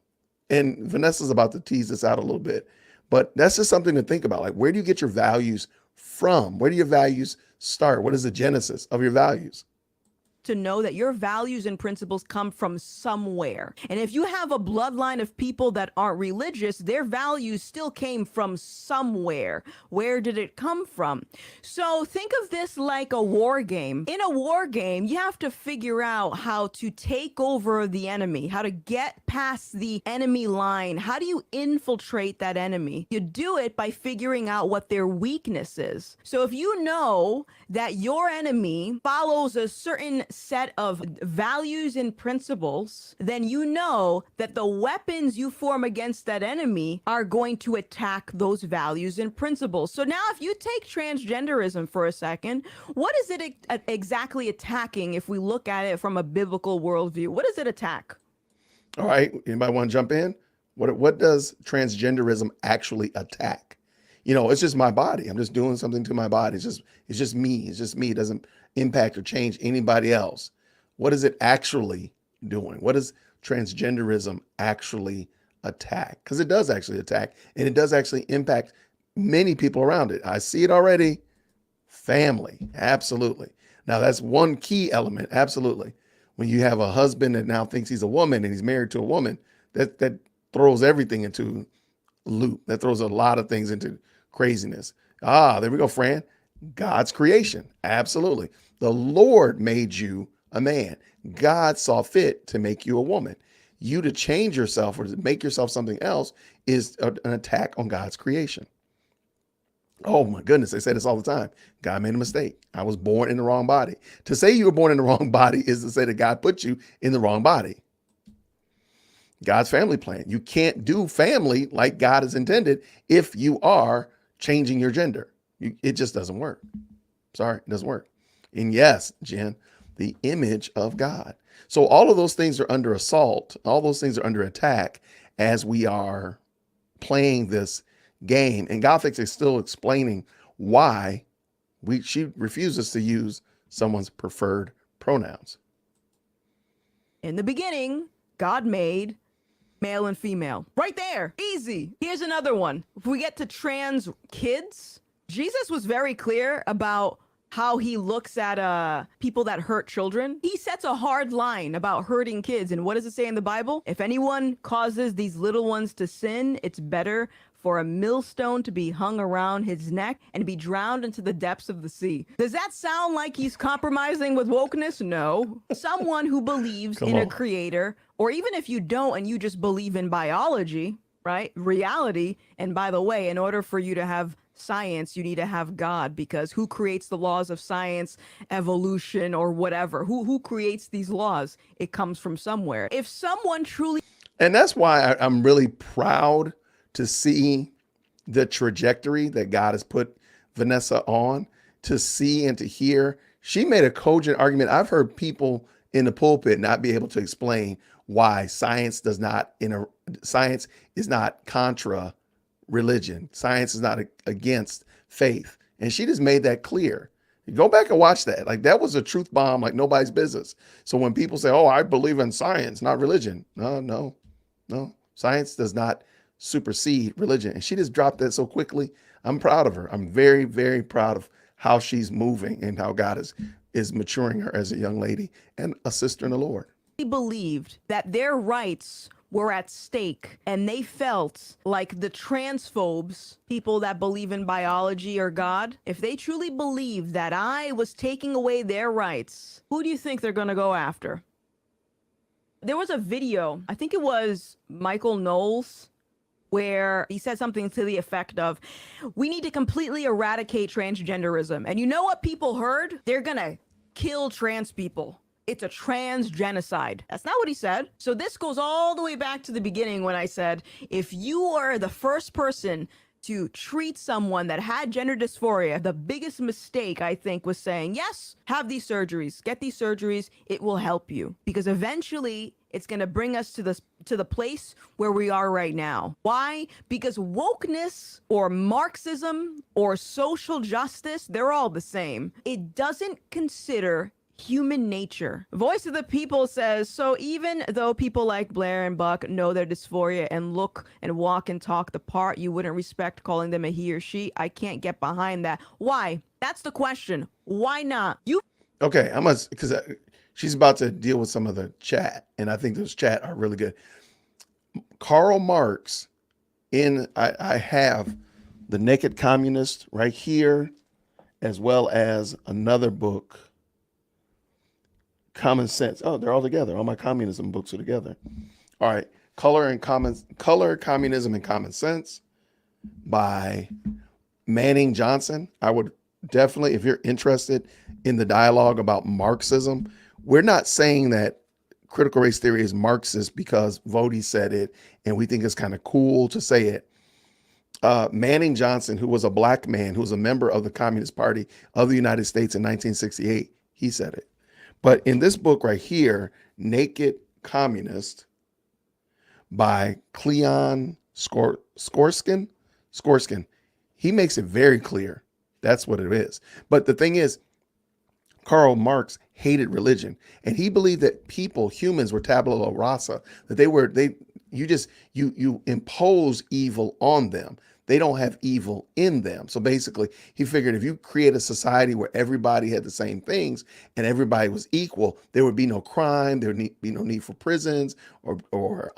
And Vanessa's about to tease this out a little bit, but that's just something to think about. Like, where do you get your values from? Where do your values start? What is the genesis of your values? To know that your values and principles come from somewhere. And if you have a bloodline of people that aren't religious, their values still came from somewhere. Where did it come from? So think of this like a war game. In a war game, you have to figure out how to take over the enemy, how to get past the enemy line. How do you infiltrate that enemy? You do it by figuring out what their weakness is. So if you know that your enemy follows a certain set of values and principles, then you know that the weapons you form against that enemy are going to attack those values and principles. So now if you take transgenderism for a second, what is it exactly attacking if we look at it from a biblical worldview? What does it attack? All right, anybody want to jump in? What does transgenderism actually attack? It's just my body. I'm just doing something to my body. It's just me. It's just me. It doesn't impact or change anybody else. What is it actually doing? What does transgenderism actually attack? Because it does actually attack, and it does actually impact many people around it. I see it already. Family, absolutely. Now that's one key element, absolutely. When you have a husband that now thinks he's a woman and he's married to a woman, that throws everything into loop. That throws a lot of things into craziness. There we go, Fran. God's creation. Absolutely. The Lord made you a man. God saw fit to make you a woman. You to change yourself or to make yourself something else is an attack on God's creation. Oh my goodness. They say this all the time. God made a mistake. I was born in the wrong body. To say you were born in the wrong body is to say that God put you in the wrong body. God's family plan. You can't do family like God has intended if you are changing your gender. It just doesn't work. Sorry, it doesn't work. And yes, Jen, the image of God. So all of those things are under assault. All those things are under attack as we are playing this game. And Gothics is still explaining why she refuses to use someone's preferred pronouns. In the beginning, God made male and female. Right there. Easy. Here's another one. If we get to trans kids, Jesus was very clear about how he looks at people that hurt children. He sets a hard line about hurting kids. And what does it say in the Bible? If anyone causes these little ones to sin, it's better for a millstone to be hung around his neck and be drowned into the depths of the sea. Does that sound like he's compromising with wokeness? No. Someone who believes in a creator, or even if you don't and you just believe in biology, right? Reality. And by the way, in order for you to have science, you need to have God, because who creates the laws of science, evolution, or whatever? Who creates these laws? It comes from somewhere. If someone truly... And that's why I'm really proud to see the trajectory that God has put Vanessa on, to see and to hear. She made a cogent argument. I've heard people in the pulpit not be able to explain why science is not contra religion. Science is not against faith. And she just made that clear. Go back and watch that. Like, that was a truth bomb like nobody's business. So when people say, oh, I believe in science, not religion. No. Science does not supersede religion. And she just dropped that so quickly. I'm proud of her. I'm very, very proud of how she's moving and how God is maturing her as a young lady and a sister in the Lord. Believed that their rights were at stake, and they felt like the transphobes, people that believe in biology or God, if they truly believe that I was taking away their rights, who do you think they're going to go after? There was a video, I think it was Michael Knowles, where he said something to the effect of, we need to completely eradicate transgenderism. And you know what people heard? They're going to kill trans people. It's a trans genocide. That's not what he said. So this goes all the way back to the beginning when I said, if you are the first person to treat someone that had gender dysphoria, the biggest mistake, I think, was saying, yes, have these surgeries, get these surgeries, it will help you. Because eventually it's going to bring us to the place where we are right now. Why? Because wokeness or Marxism or social justice, they're all the same. It doesn't consider human nature. Voice of the People says, so even though people like Blair and Buck know their dysphoria and look and walk and talk the part, you wouldn't respect calling them a he or she. I can't get behind that. Why? That's the question. Why not? Okay, because she's about to deal with some of the chat, and I think those chat are really good. Karl Marx, I have The Naked Communist right here, as well as another book, Common Sense. Oh, they're all together. All my communism books are together. All right. Color, Communism, and Common Sense by Manning Johnson. I would definitely, if you're interested in the dialogue about Marxism, we're not saying that critical race theory is Marxist because Vody said it and we think it's kind of cool to say it. Manning Johnson, who was a black man, who was a member of the Communist Party of the United States in 1968, he said it. But in this book right here, Naked Communist by Cleon Skorskin, he makes it very clear. That's what it is. But the thing is, Karl Marx hated religion, and he believed that humans were tabula rasa, that you impose evil on them. They don't have evil in them. So basically, he figured if you create a society where everybody had the same things and everybody was equal, there would be no crime, there would be no need for prisons or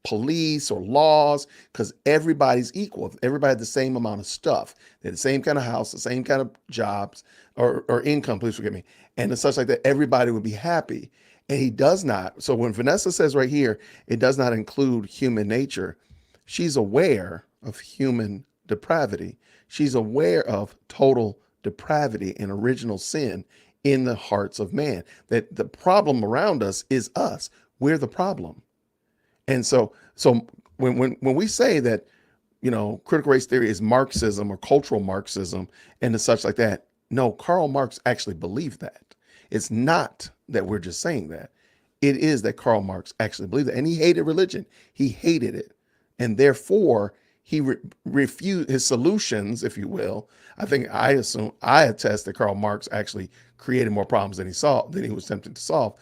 police or laws, because everybody's equal. Everybody had the same amount of stuff. They had the same kind of house, the same kind of jobs or income, please forgive me, and such like that. Everybody would be happy. And he does not. So when Vanessa says right here, it does not include human nature, she's aware of human depravity. She's aware of total depravity and original sin in the hearts of man. That the problem around us is us. We're the problem. And so when we say that, critical race theory is Marxism or cultural Marxism and such like that, no, Karl Marx actually believed that. It's not that we're just saying that. It is that Karl Marx actually believed it. And he hated religion. He hated it. And therefore, he refused his solutions, if you will. I attest that Karl Marx actually created more problems than he was attempting to solve.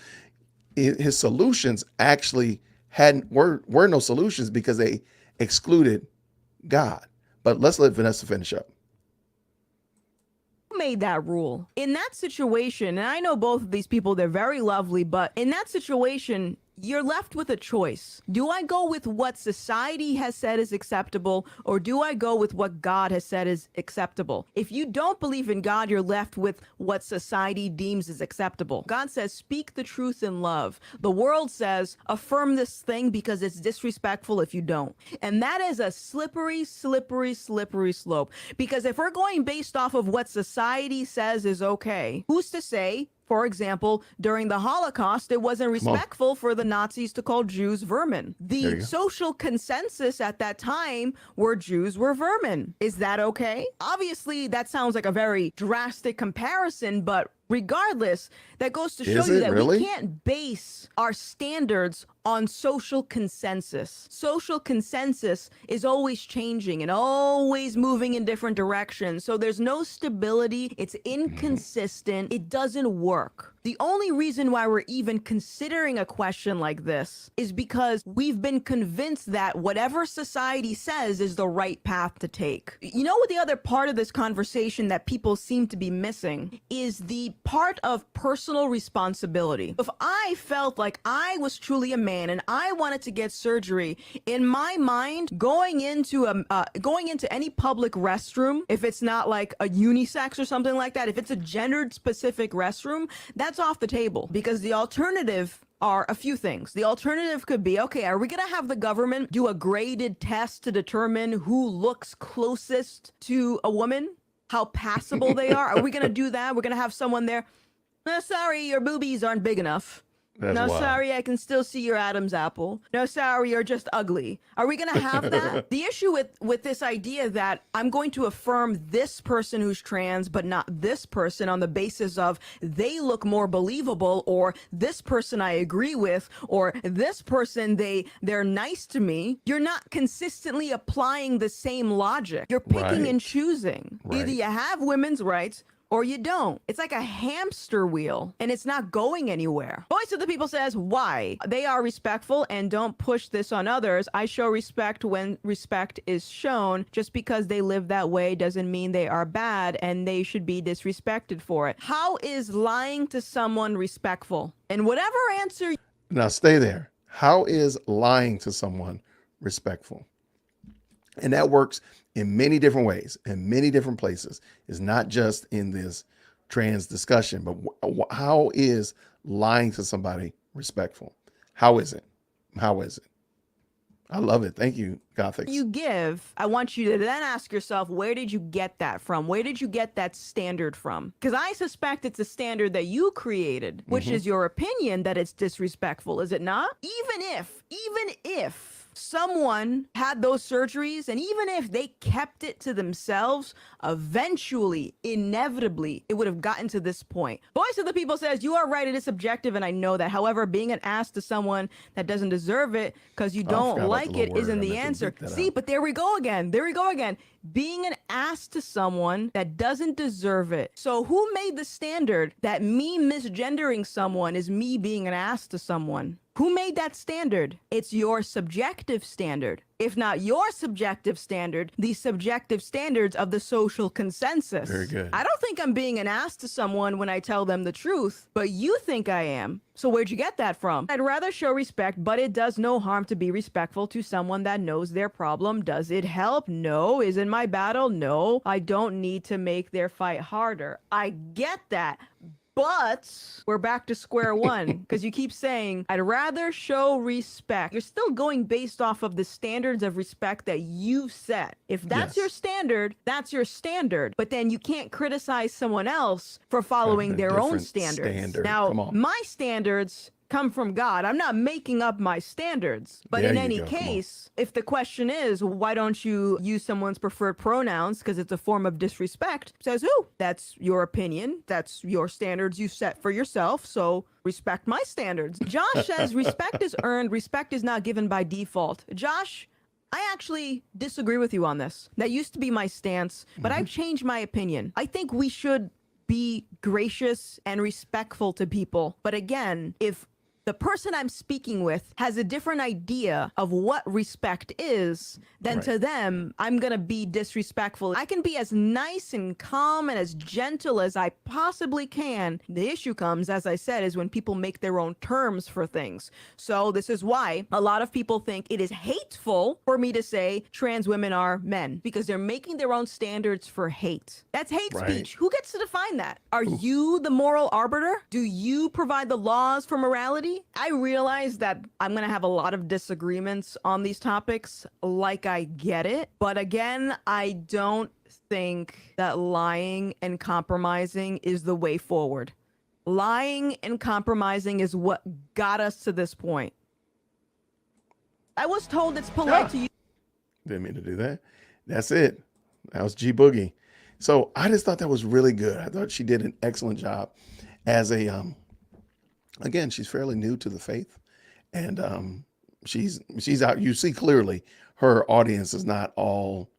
his solutions actually were no solutions because they excluded God. But let's let Vanessa finish up. Who made that rule? In that situation, and I know both of these people, they're very lovely, but in that situation, you're left with a choice. Do I go with what society has said is acceptable, or do I go with what God has said is acceptable? If you don't believe in God, you're left with what society deems is acceptable. God says, speak the truth in love. The world says, affirm this thing because it's disrespectful if you don't. And that is a slippery, slippery, slippery slope. Because if we're going based off of what society says is okay, who's to say, for example, during the Holocaust, it wasn't respectful for the Nazis to call Jews vermin. The social consensus at that time were Jews were vermin. Is that okay? Obviously, that sounds like a very drastic comparison, but regardless, that goes to show you that we can't base our standards on social consensus. Social consensus is always changing and always moving in different directions. So there's no stability. It's inconsistent. It doesn't work. The only reason why we're even considering a question like this is because we've been convinced that whatever society says is the right path to take. You know what the other part of this conversation that people seem to be missing is the part of personal responsibility. If I felt like I was truly a man and I wanted to get surgery, in my mind, going into any public restroom, if it's not like a unisex or something like that, if it's a gendered specific restroom, that's off the table, because the alternative are a few things. The alternative could be, okay, are we going to have the government do a graded test to determine who looks closest to a woman? How passable they are? Are we going to do that? We're going to have someone there. No, sorry, your boobies aren't big enough. That's no, wild. sorry, I can still see your Adam's apple. No, sorry, you're just ugly. Are we going to have that? The issue with this idea that I'm going to affirm this person who's trans, but not this person on the basis of they look more believable, or this person I agree with, or this person, they're nice to me. You're not consistently applying the same logic. You're picking and choosing. Either you have women's rights or you don't. It's like a hamster wheel, and it's not going anywhere. Voice of the People says, why? They are respectful and don't push this on others. I show respect when respect is shown. Just because they live that way doesn't mean they are bad and they should be disrespected for it. How is lying to someone respectful? And whatever answer... Now stay there. How is lying to someone respectful? And that works in many different ways, in many different places. It's not just in this trans discussion, but how is lying to somebody respectful? How is it? How is it? I love it. Thank you, Gothics. You give, I want you to then ask yourself, where did you get that from? Where did you get that standard from? Because I suspect it's a standard that you created, which is your opinion that it's disrespectful, is it not? Even if someone had those surgeries, and even if they kept it to themselves, eventually, inevitably, it would have gotten to this point. Voice of the People says, you are right, it is subjective, and I know that. However, being an ass to someone that doesn't deserve it because you don't like it isn't the answer. See, but there we go again. There we go again. Being an ass to someone that doesn't deserve it. So who made the standard that me misgendering someone is me being an ass to someone? Who made that standard? It's your subjective standard. If not your subjective standard, the subjective standards of the social consensus. Very good. I don't think I'm being an ass to someone when I tell them the truth, but you think I am. So where'd you get that from? I'd rather show respect, but it does no harm to be respectful to someone that knows their problem. Does it help? No. Is it my battle? No. I don't need to make their fight harder. I get that. But we're back to square one, because you keep saying, I'd rather show respect. You're still going based off of the standards of respect that you've set. If that's your standard, that's your standard. But then you can't criticize someone else for following their own standards. Now, my standards come from God. I'm not making up my standards. But in any case, if the question is, why don't you use someone's preferred pronouns because it's a form of disrespect, says who? That's your opinion. That's your standards you set for yourself. So respect my standards. Josh says respect is earned. Respect is not given by default. Josh, I actually disagree with you on this. That used to be my stance, but I've changed my opinion. I think we should be gracious and respectful to people. But again, if the person I'm speaking with has a different idea of what respect is, then Right. to them, I'm going to be disrespectful. I can be as nice and calm and as gentle as I possibly can. The issue comes, as I said, is when people make their own terms for things. So this is why a lot of people think it is hateful for me to say trans women are men, because they're making their own standards for hate. That's hate Right. speech. Who gets to define that? Are you the moral arbiter? Do you provide the laws for morality? I realize that I'm going to have a lot of disagreements on these topics, like I get it. But again, I don't think that lying and compromising is the way forward. Lying and compromising is what got us to this point. I was told it's polite to use. Didn't mean to do that. That's it. That was G Boogie. So I just thought that was really good. I thought she did an excellent job as a, again, she's fairly new to the faith, and she's out. You see clearly her audience is not all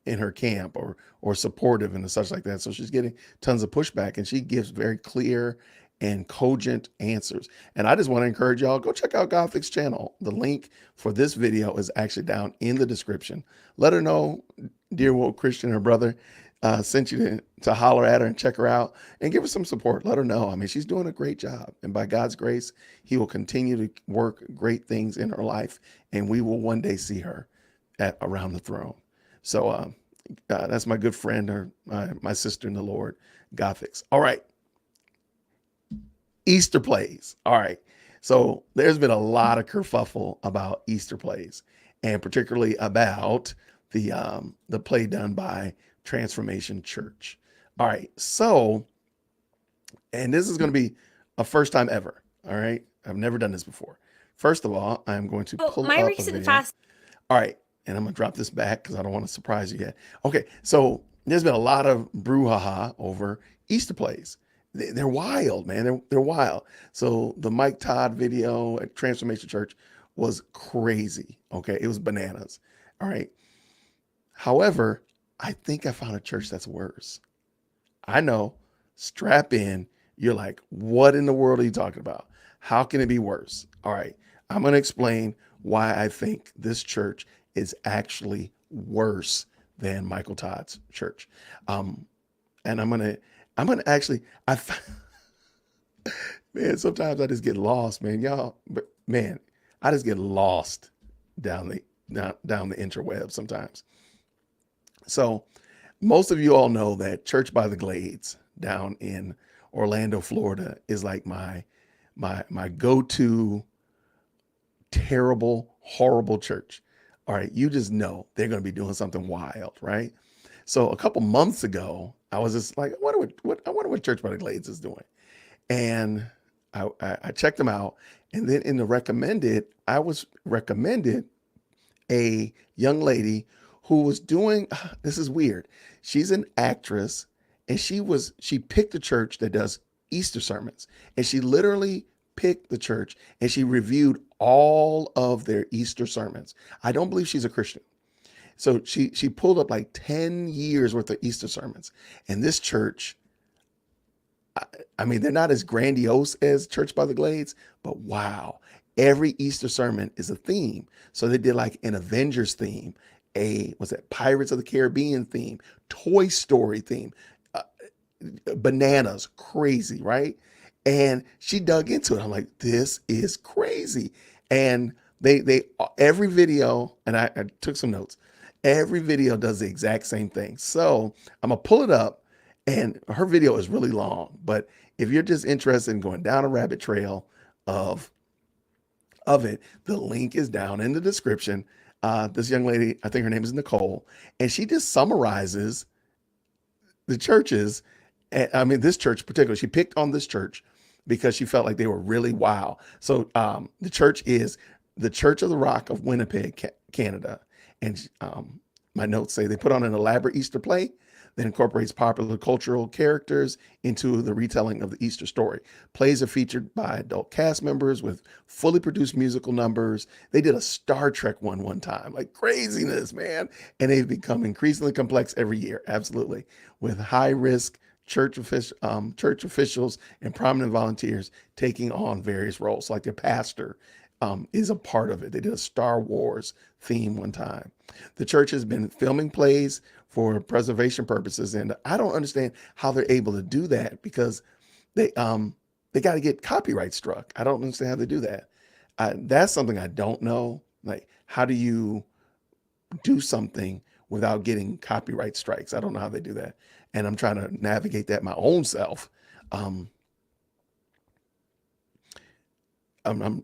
in her camp or supportive and such like that. So she's getting tons of pushback, and she gives very clear and cogent answers. And I just want to encourage y'all, go check out Gothic's channel. The link for this video is actually down in the description. Let her know, dear woke Christian, her brother, sent you to holler at her and check her out and give her some support. Let her know. I mean, she's doing a great job. And by God's grace, he will continue to work great things in her life. And we will one day see her around the throne. So that's my good friend, or my sister in the Lord, Gothic's. All right. Easter plays. All right. So there's been a lot of kerfuffle about Easter plays, and particularly about the play done by Transformation Church. All right. So, and this is going to be a first time ever. All right. I've never done this before. First of all, I'm going to pull my up recent a video. fast. All right. And I'm going to drop this back because I don't want to surprise you yet. Okay. So there's been a lot of brouhaha over Easter plays. They're wild, man. They're wild. So the Mike Todd video at Transformation Church was crazy. Okay. It was bananas. All right. However, I think I found a church that's worse. I know. Strap in. You're like, what in the world are you talking about? How can it be worse? All right. I'm going to explain why I think this church is actually worse than Michael Todd's church. And I'm going to actually, man, sometimes I just get lost, man. Y'all, but man, I just get lost down the interweb sometimes. So most of you all know that Church by the Glades down in Orlando, Florida is like my go-to terrible, horrible church. All right. You just know they're going to be doing something wild, right? So a couple months ago, I was just like, I wonder what Church by the Glades is doing. And I checked them out. And then in the recommended, I was recommended a young lady who was doing, this is weird. She's an actress, and she picked a church that does Easter sermons. And she literally picked the church and she reviewed all of their Easter sermons. I don't believe she's a Christian. So she pulled up like 10 years worth of Easter sermons. And this church, I mean, they're not as grandiose as Church by the Glades, but wow, every Easter sermon is a theme. So they did like an Avengers theme, Pirates of the Caribbean theme, Toy Story theme, bananas, crazy, right? And she dug into it. I'm like, this is crazy. And they every video, and I took some notes. Every video does the exact same thing. So I'm gonna pull it up, and her video is really long. But if you're just interested in going down a rabbit trail of it, the link is down in the description. This young lady, I think her name is Nicole, and she just summarizes the churches. I mean, this church particularly, she picked on this church because she felt like they were really wow. So the church is the Church of the Rock of Winnipeg, Canada. And my notes say they put on an elaborate Easter play that incorporates popular cultural characters into the retelling of the Easter story. Plays are featured by adult cast members with fully produced musical numbers. They did a Star Trek one time, like craziness, man. And they've become increasingly complex every year, absolutely, with high risk church officials and prominent volunteers taking on various roles, like the pastor is a part of it. They did a Star Wars theme one time. The church has been filming plays for preservation purposes, and I don't understand how they're able to do that, because they got to get copyright struck. I don't understand how they do that. That's something I don't know. Like, how do you do something without getting copyright strikes? I don't know how they do that, and I'm trying to navigate that my own self. I'm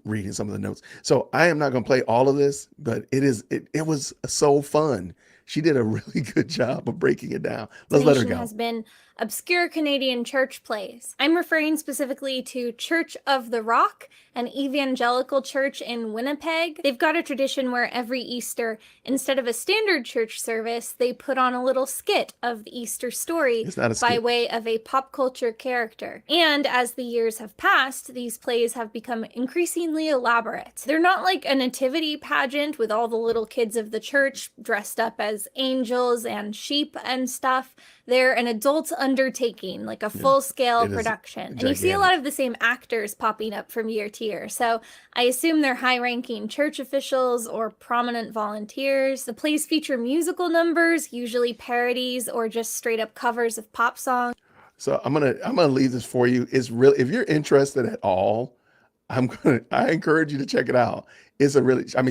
reading some of the notes. So I am not going to play all of this, but it was so fun. She did a really good job of breaking it down. Let's let her go. Has been obscure Canadian church plays. I'm referring specifically to Church of the Rock, an evangelical church in Winnipeg. They've got a tradition where every Easter, instead of a standard church service, they put on a little skit of the Easter story by way of a pop culture character. And as the years have passed, these plays have become increasingly elaborate. They're not like a nativity pageant with all the little kids of the church dressed up as angels and sheep and stuff. They're an adult undertaking, like a full-scale production. And you see a lot of the same actors popping up from year to year. So I assume they're high-ranking church officials or prominent volunteers. The plays feature musical numbers, usually parodies or just straight-up covers of pop songs. So I'm gonna leave this for you. It's really, if you're interested at all, I encourage you to check it out. It's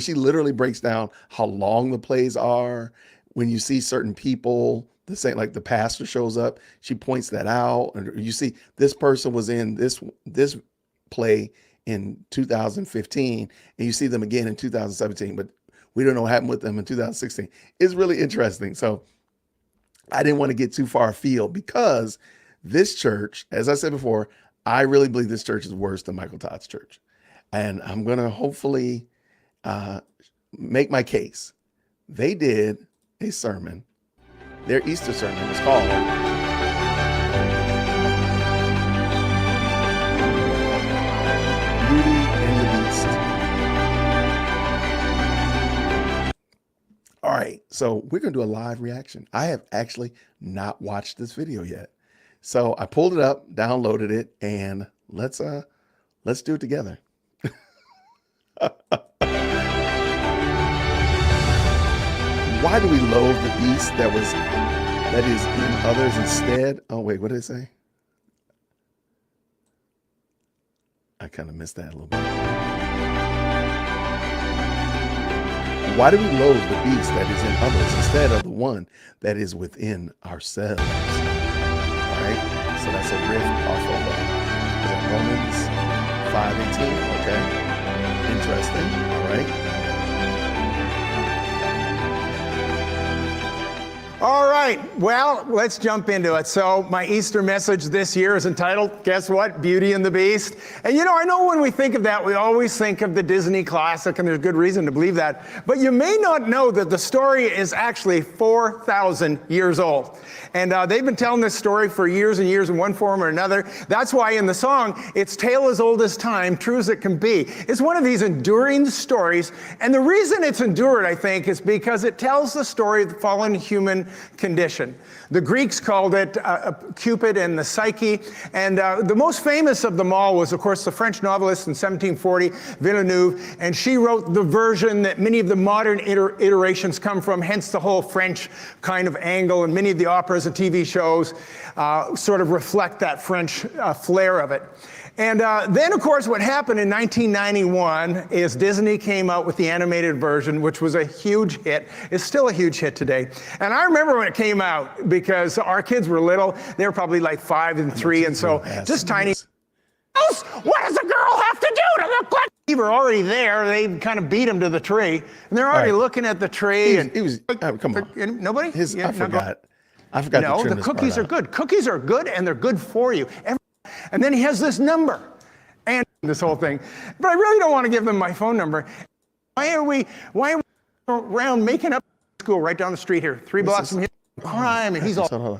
she literally breaks down how long the plays are. When you see certain people, like the pastor shows up, she points that out. And you see this person was in this play in 2015, and you see them again in 2017, but we don't know what happened with them in 2016. It's really interesting. So I didn't want to get too far afield, because this church, as I said before, I really believe this church is worse than Michael Todd's church. And I'm going to hopefully make my case. They did a sermon. Their Easter sermon was called Beauty and the Beast. All right, so we're going to do a live reaction. I have actually not watched this video yet. So I pulled it up, downloaded it, and let's do it together. Why do we loathe the beast that is in others instead? Oh wait, what did it say? I kind of missed that a little bit. Why do we loathe the beast that is in others instead of the one that is within ourselves? All right, so that's a riff off of Romans 5:18. Okay, interesting. All right. All right, well, let's jump into it. So my Easter message this year is entitled, guess what? Beauty and the Beast. And I know when we think of that, we always think of the Disney classic, and there's good reason to believe that. But you may not know that the story is actually 4,000 years old. And they've been telling this story for years and years in one form or another. That's why in the song, it's tale as old as time, true as it can be. It's one of these enduring stories. And the reason it's endured, I think, is because it tells the story of the fallen human condition. The Greeks called it Cupid and the Psyche. And the most famous of them all was, of course, the French novelist in 1740, Villeneuve. And she wrote the version that many of the modern iterations come from, hence the whole French kind of angle. And many of the operas and TV shows sort of reflect that French flair of it. And then, of course, what happened in 1991 is Disney came out with the animated version, which was a huge hit. It's still a huge hit today. And I remember when it came out, because our kids were little. They were probably like 5 and 3, and so just tiny. What does a girl have to do to look like? We were already there. They kind of beat him to the tree, and they're already looking at the tree. Come on. Nobody? I forgot. I forgot. No, the cookies are good. Cookies are good, and they're good for you. And then he has this number and this whole thing. But I really don't want to give them my phone number. Why are we around making up school right down the street here, 3 blocks from here, crime, and he's all fun?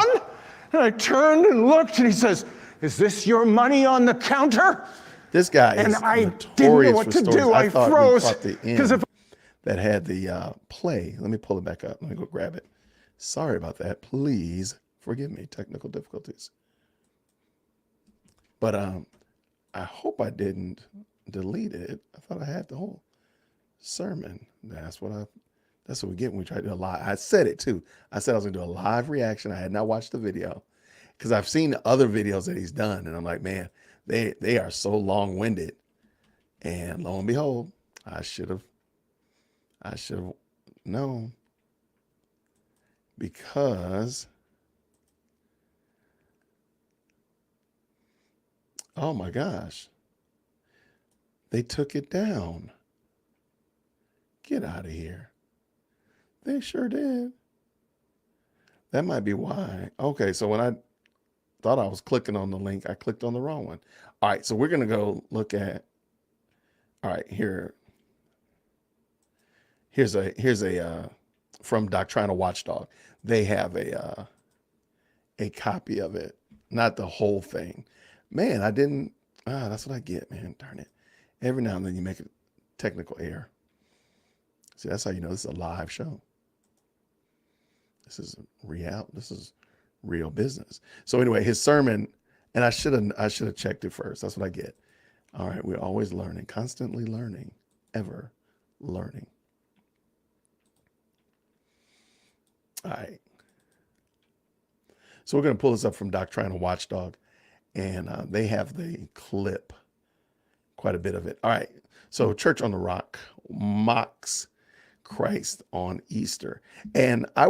And I turned and looked, and he says, "Is this your money on the counter?" This guy and is I didn't know what to do. I froze. Because if that had the play. Let me pull it back up. Let me go grab it. Sorry about that. Please forgive me. Technical difficulties. But I hope I didn't delete it. I thought I had the whole sermon. That's what we get when we try to do a live. I said it too. I said I was gonna do a live reaction. I had not watched the video because I've seen other videos that he's done, and I'm like, man, they are so long-winded. And lo and behold, I should have known, because oh my gosh, they took it down. Get out of here. They sure did. That might be why. Okay, so when I thought I was clicking on the link, I clicked on the wrong one. All right, so we're gonna go look at, all right, here's a from Doctrinal Watchdog. They have a copy of it, not the whole thing. Man, I didn't, that's what I get, man, darn it. Every now and then you make a technical error. See, that's how you know this is a live show. This is real business. So anyway, his sermon, and I should have checked it first. That's what I get. All right, we're always learning, constantly learning, ever learning. All right. So we're going to pull this up from Doctrinal Watchdog, and they have the clip, quite a bit of it. All right. So Church on the Rock mocks Christ on Easter. And I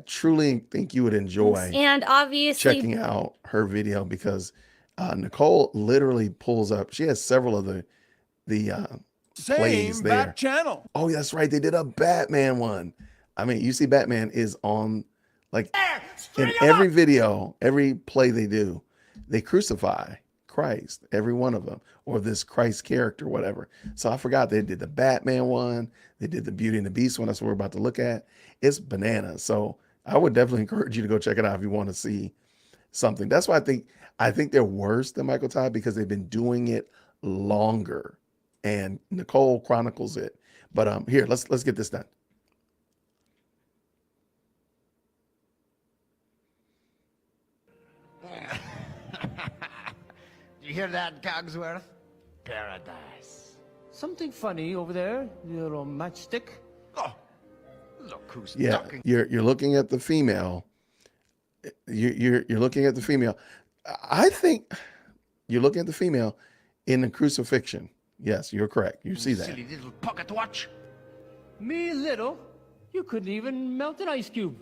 truly think you would enjoy and obviously checking out her video, because Nicole literally pulls up. She has several of the plays there. Back channel. Oh, that's right. They did a Batman one. I mean, you see Batman is on, like, in every video, every play they do, they crucify Christ, every one of them, or this Christ character, whatever. So I forgot they did the Batman one. They did the Beauty and the Beast one. That's what we're about to look at. It's bananas. So I would definitely encourage you to go check it out if you want to see something. That's why I think they're worse than Michael Todd, because they've been doing it longer, and Nicole chronicles it. But here, let's get this done. You hear that, Cogsworth? Paradise. Something funny over there, little matchstick. Oh, look who's Yeah, talking. you're looking at the female. You're looking at the female. I think you're looking at the female in the crucifixion. Yes, you're correct. You see that. Silly little pocket watch. Me little? You couldn't even melt an ice cube.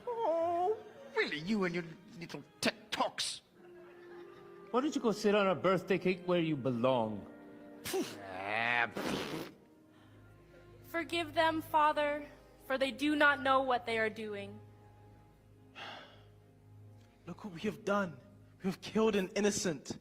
Oh, really, you and your little tech talks. Why don't you go sit on a birthday cake where you belong? Forgive them, Father, for they do not know what they are doing. Look what we have done. We have killed an innocent.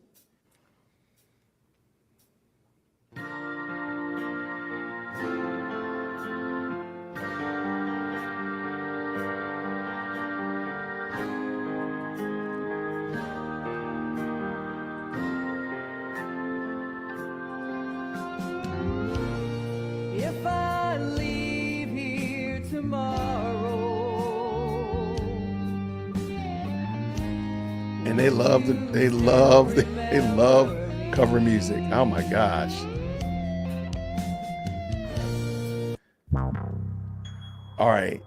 If I leave here tomorrow. And they love cover music. Oh my gosh. All right.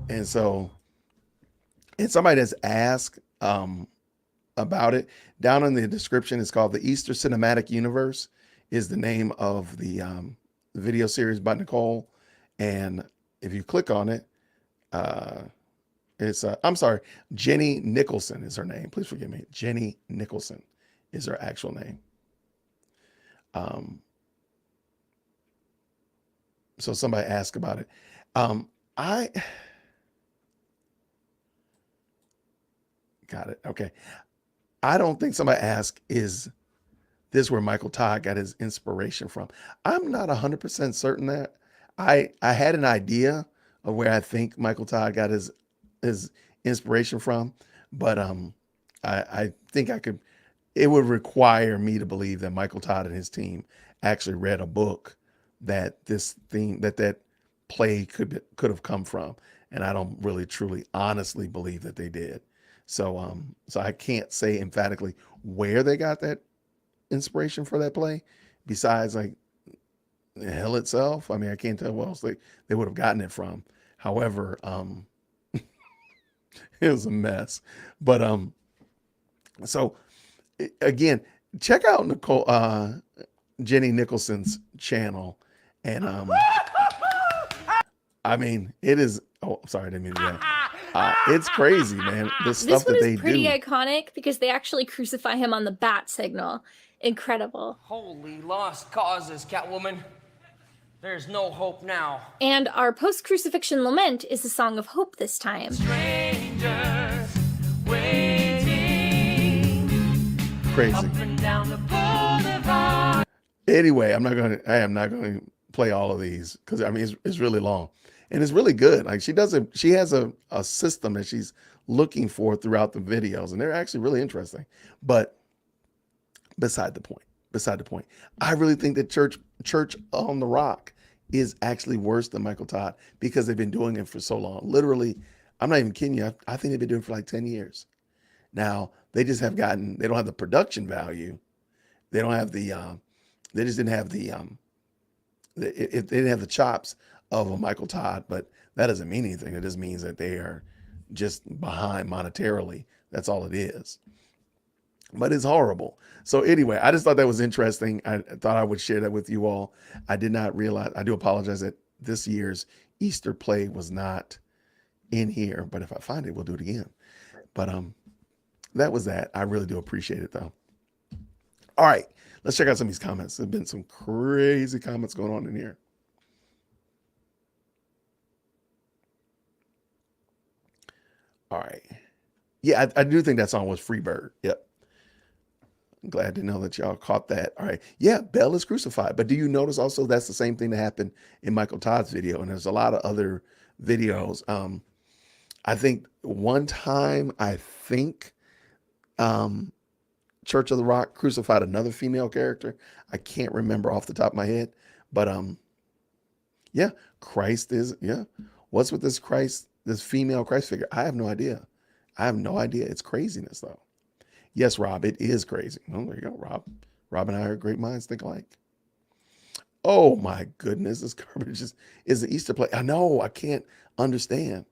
And somebody has asked about it. Down in the description, it's called The Easter Cinematic Universe, is the name of the video series by Nicole. And if you click on it, it's I'm sorry, Jenny Nicholson is her name. Please forgive me. Jenny Nicholson is her actual name. So somebody asked about it. I got it. Okay. I don't think somebody asked, is this where Michael Todd got his inspiration from? I'm not 100% certain that. I had an idea of where I think Michael Todd got his inspiration from, but I think it would require me to believe that Michael Todd and his team actually read a book that that play could have come from, and I don't really truly honestly believe that they did. So I can't say emphatically where they got that inspiration for that play, besides like hell itself. I mean, I can't tell where else they would have gotten it from. However, it was a mess. But so again, check out Jenny Nicholson's channel, and I mean, it is. Oh, sorry, I didn't mean to do that. It's crazy, man. The stuff This one that they is pretty do. iconic because they actually crucify him on the bat signal. Incredible. Holy lost causes, Catwoman. There's no hope now. And our post-crucifixion lament is a song of hope this time. Strangers waiting. Crazy. Up and down the boulevard. Anyway, I am not going to play all of these because I mean it's really long and it's really good. Like she has a system that she's looking for throughout the videos, and they're actually really interesting. But beside the point, I really think that Church on the Rock is actually worse than Michael Todd because they've been doing it for so long. Literally, I'm not even kidding you. I think they've been doing it for like 10 years. Now they just have they don't have the production value. They don't have they just didn't have they didn't have the chops of a Michael Todd, but that doesn't mean anything. It just means that they are just behind monetarily. That's all it is. But it's horrible. So anyway, I just thought that was interesting. I thought I would share that with you all. I did not realize, I do apologize that this year's Easter play was not in here, but if I find it, we'll do it again. But that was that. I really do appreciate it though. All right, let's check out some of these comments. There's been some crazy comments going on in here. All right. Yeah, I do think that song was Freebird. Yep. I'm glad to know that y'all caught that. All right. Yeah, Bell is crucified. But do you notice also that's the same thing that happened in Michael Todd's video? And there's a lot of other videos. I think one time, Church of the Rock crucified another female character. I can't remember off the top of my head. But yeah, what's with this female Christ figure? I have no idea. It's craziness though. Yes, Rob, it is crazy. Oh, there you go, Rob. Rob and I are great minds think alike. Oh my goodness, this garbage is the Easter play. I know, I can't understand.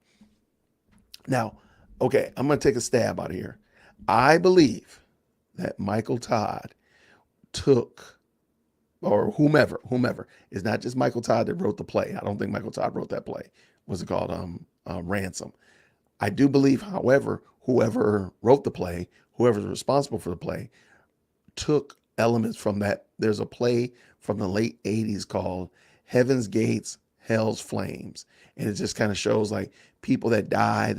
Now, okay, I'm going to take a stab out of here. I believe that Michael Todd took, or whomever, it's not just Michael Todd that wrote the play. I don't think Michael Todd wrote that play. What's it called? Ransom. I do believe, however, whoever wrote the play, whoever's responsible for the play, took elements from that. There's a play from the late 80s called Heaven's Gates, Hell's Flames. And it just kind of shows like people that die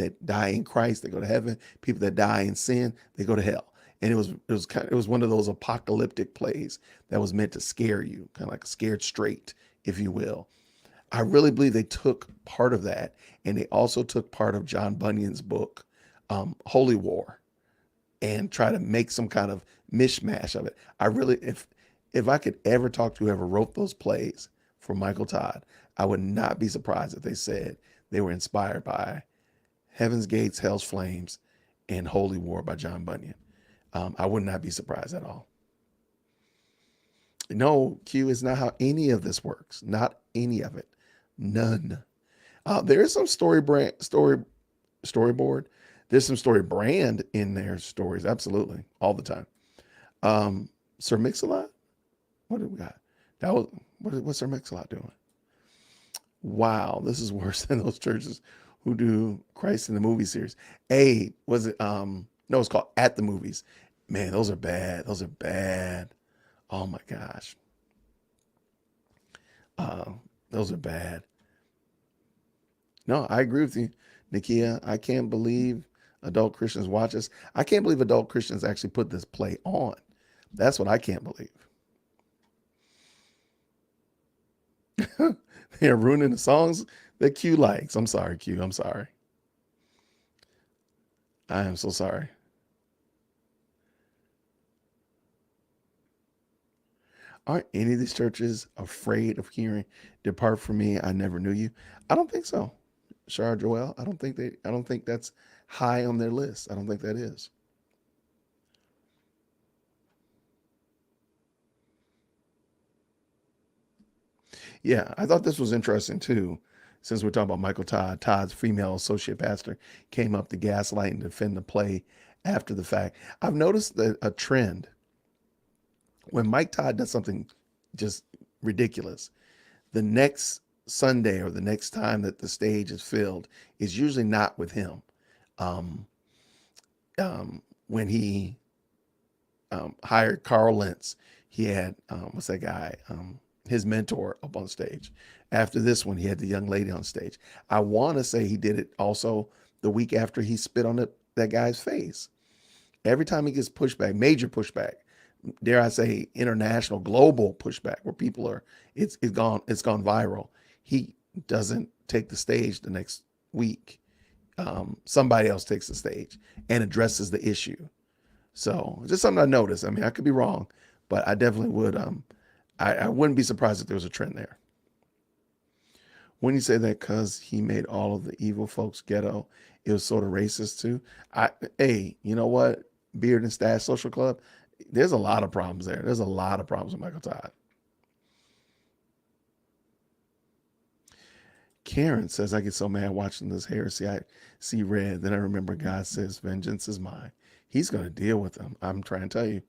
in Christ, they go to heaven. People that die in sin, they go to hell. And it was one of those apocalyptic plays that was meant to scare you, kind of like scared straight, if you will. I really believe they took part of that, and they also took part of John Bunyan's book, Holy War, and try to make some kind of mishmash of it. I really, if I could ever talk to whoever wrote those plays for Michael Todd, I would not be surprised if they said they were inspired by Heaven's Gates, Hell's Flames, and Holy War by John Bunyan. I would not be surprised at all. No, Q is not how any of this works. Not any of it. None. There is some storyboard. There's some story brand in their stories. Absolutely. All the time. Sir Mix-a-Lot? What do we got? What's Sir Mix-a-Lot doing? Wow, this is worse than those churches who do Christ in the Movie series. No, it's called At the Movies. Man, those are bad. Oh my gosh. Those are bad. No, I agree with you, Nikia. I can't believe adult Christians watch us. I can't believe adult Christians actually put this play on. That's what I can't believe. They're ruining the songs that Q likes. I'm sorry, Q. I'm sorry. I am so sorry. Aren't any of these churches afraid of hearing, "Depart from me, I never knew you"? I don't think so. Shar Joel, I don't think that's high on their list. I don't think that is. Yeah, I thought this was interesting too. Since we're talking about Michael Todd, Todd's female associate pastor came up to gaslight and defend the play after the fact. I've noticed a trend when Mike Todd does something just ridiculous. The next Sunday or the next time that the stage is filled is usually not with him. When he hired Carl Lentz, he had what's that guy? His mentor up on stage. After this one, he had the young lady on stage. I want to say he did it also the week after he spit on that guy's face. Every time he gets pushback, major pushback, dare I say international, global pushback, where people are, it's gone viral. He doesn't take the stage the next week. Somebody else takes the stage and addresses the issue. So just something I noticed. I mean, I could be wrong, but I definitely would. I wouldn't be surprised if there was a trend there. When you say that because he made all of the evil folks ghetto, it was sort of racist too. Hey, you know what? Beard and Stash Social Club, there's a lot of problems there. There's a lot of problems with Michael Todd. Karen says, I get so mad watching this heresy. I see red. Then I remember God says, vengeance is mine. He's going to deal with them. I'm trying to tell you.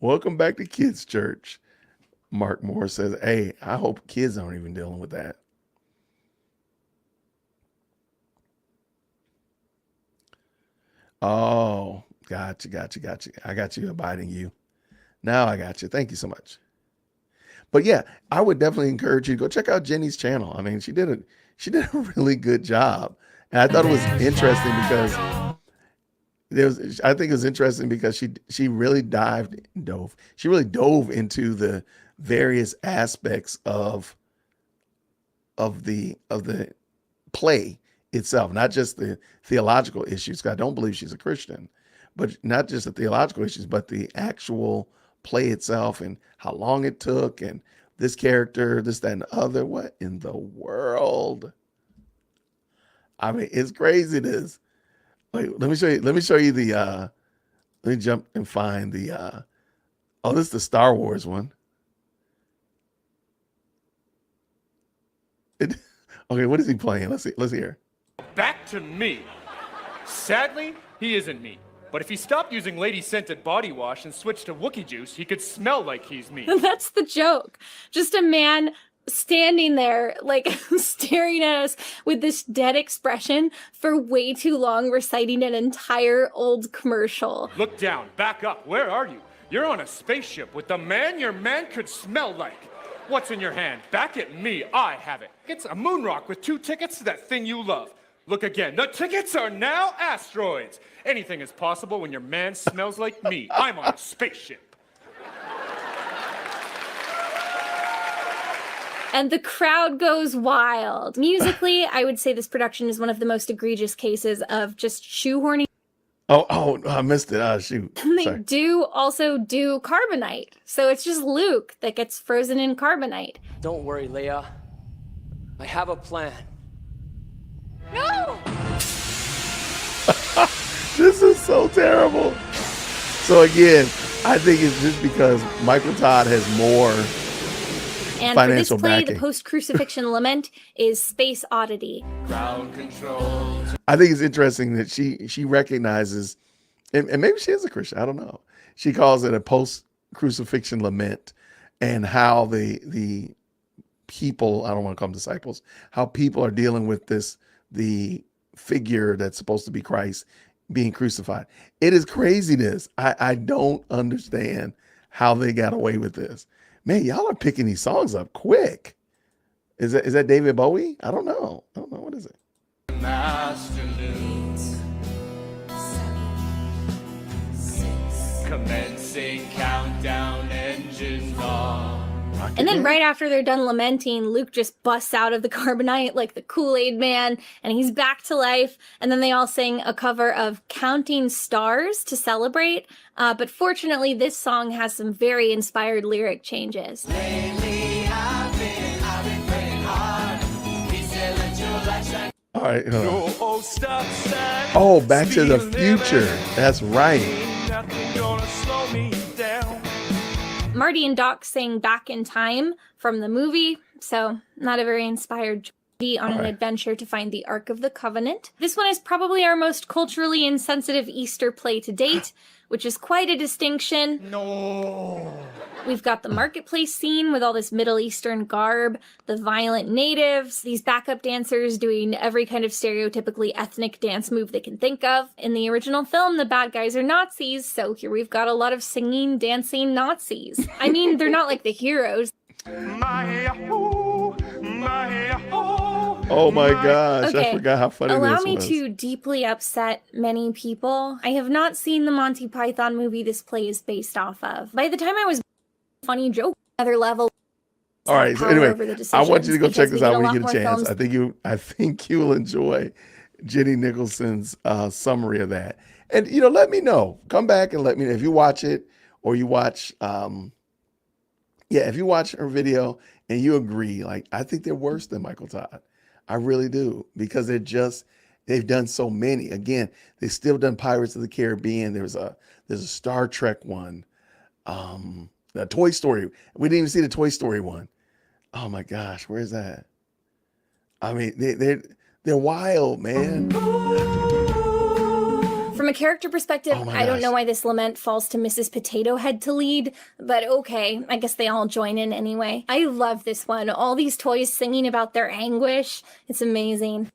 Welcome back to Kids Church. Mark Moore says, hey, I hope kids aren't even dealing with that. Oh, gotcha. I got you, abiding you. Now I got you. Thank you so much. But yeah, I would definitely encourage you to go check out Jenny's channel. I mean, she did a really good job. And I thought it was interesting because I think it was interesting because she really dove into the various aspects of the play itself, not just the theological issues. 'Cause I don't believe she's a Christian, but not just the theological issues, but the actual play itself and how long it took and this character, this, that, and the other. What in the world? I mean, it's crazy. This. Wait, let me show you the let me jump and find the oh, this is the Star Wars one. Okay, what is he playing? Let's hear. Back to me. Sadly, he isn't me. But if he stopped using lady-scented body wash and switched to Wookiee juice, he could smell like he's me. That's the joke. Just a man standing there, like, staring at us with this dead expression for way too long, reciting an entire old commercial. Look down, back up. Where are you? You're on a spaceship with the man your man could smell like. What's in your hand? Back at me. I have it. It's a moon rock with 2 tickets to that thing you love. Look again. The tickets are now asteroids. Anything is possible when your man smells like me. I'm on a spaceship. And the crowd goes wild. Musically, I would say this production is one of the most egregious cases of just shoehorning. Oh, I missed it. Oh, shoot. And they Sorry. also do carbonite. So it's just Luke that gets frozen in carbonite. Don't worry, Leia. I have a plan. No! This is so terrible. So again, I think it's just because Michael Todd has more And financial for this play, backing. the post-crucifixion lament is Space Oddity. Ground control. I think it's interesting that she recognizes, and maybe she is a Christian, I don't know. She calls it a post-crucifixion lament, and how the people, I don't want to call them disciples, how people are dealing with the figure that's supposed to be Christ being crucified. It is craziness. I don't understand how they got away with this. Man, y'all are picking these songs up quick. Is that David Bowie? I don't know. What is it? Afternoons. 7, 6. Commencing countdown, engines on. And then right after they're done lamenting, Luke just busts out of the carbonite like the Kool-Aid man, and he's back to life. And then they all sing a cover of Counting Stars to celebrate. But fortunately, this song has some very inspired lyric changes. Lately, I've been praying hard. He said, let your light shine. All right. No, stop sign. Oh, Back to the Future. That's right. Nothing gonna slow me down. Marty and Doc sang Back in Time from the movie, so not a very inspired journey on an adventure to find the Ark of the Covenant. This one is probably our most culturally insensitive Easter play to date, which is quite a distinction. No. We've got the marketplace scene with all this Middle Eastern garb, the violent natives, these backup dancers doing every kind of stereotypically ethnic dance move they can think of. In the original film, the bad guys are Nazis, so here we've got a lot of singing, dancing Nazis. I mean, they're not like the heroes. Oh my gosh, Okay, I forgot how funny allow this me was. to deeply upset many people. I have not seen the Monty Python movie this play is based off of. By the time I was funny joke, another level. All right, so power anyway, over the I want you to go decisions check because this we out get a when you lot get a more chance. films. I think you will enjoy Jenny Nicholson's summary of that. And let me know. Come back and let me know if you watch it or you watch if you watch her video and you agree, like I think they're worse than Michael Todd. I really do, because they've done so many. Again, they still done Pirates of the Caribbean. There's a Star Trek one. The Toy Story. We didn't even see the Toy Story one. Oh my gosh, where's that? I mean, they're wild, man. From a character perspective, Oh my I don't gosh. know why this lament falls to Mrs. Potato Head to lead, but okay, I guess they all join in anyway. I love this one. All these toys singing about their anguish. It's amazing.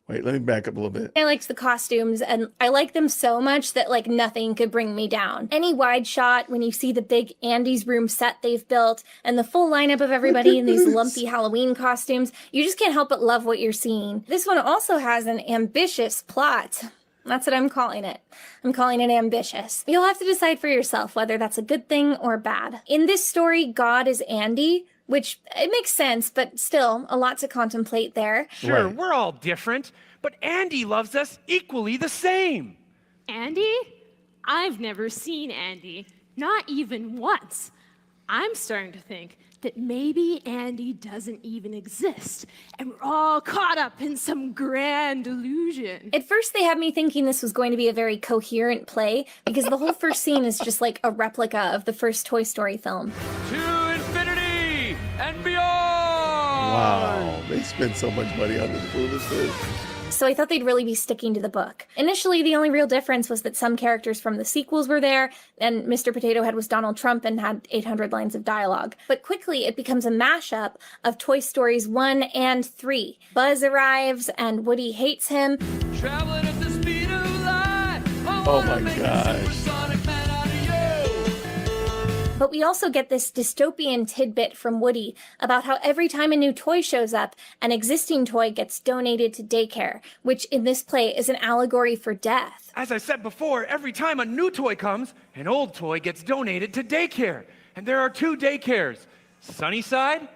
Wait, let me back up a little bit. I liked the costumes, and I like them so much that like nothing could bring me down. Any wide shot when you see the big Andy's room set they've built and the full lineup of everybody in these lumpy Halloween costumes, you just can't help but love what you're seeing. This one also has an ambitious plot. That's what I'm calling it. I'm calling it ambitious. You'll have to decide for yourself whether that's a good thing or bad. In this story, God is Andy, which it makes sense, but still a lot to contemplate there. Sure, we're all different, but Andy loves us equally the same. Andy? I've never seen Andy, not even once. I'm starting to think that maybe Andy doesn't even exist, and we're all caught up in some grand illusion. At first, they had me thinking this was going to be a very coherent play because the whole first scene is just like a replica of the first Toy Story film. To infinity and beyond! Wow, they spent so much money on this foolishness. So I thought they'd really be sticking to the book. Initially, the only real difference was that some characters from the sequels were there, and Mr. Potato Head was Donald Trump and had 800 lines of dialogue. But quickly, it becomes a mashup of Toy Stories 1 and 3. Buzz arrives, and Woody hates him. Traveling at the speed of light. Oh my gosh. But we also get this dystopian tidbit from Woody about how every time a new toy shows up, an existing toy gets donated to daycare, which in this play is an allegory for death. As I said before, every time a new toy comes, an old toy gets donated to daycare. And there are 2 daycares, Sunnyside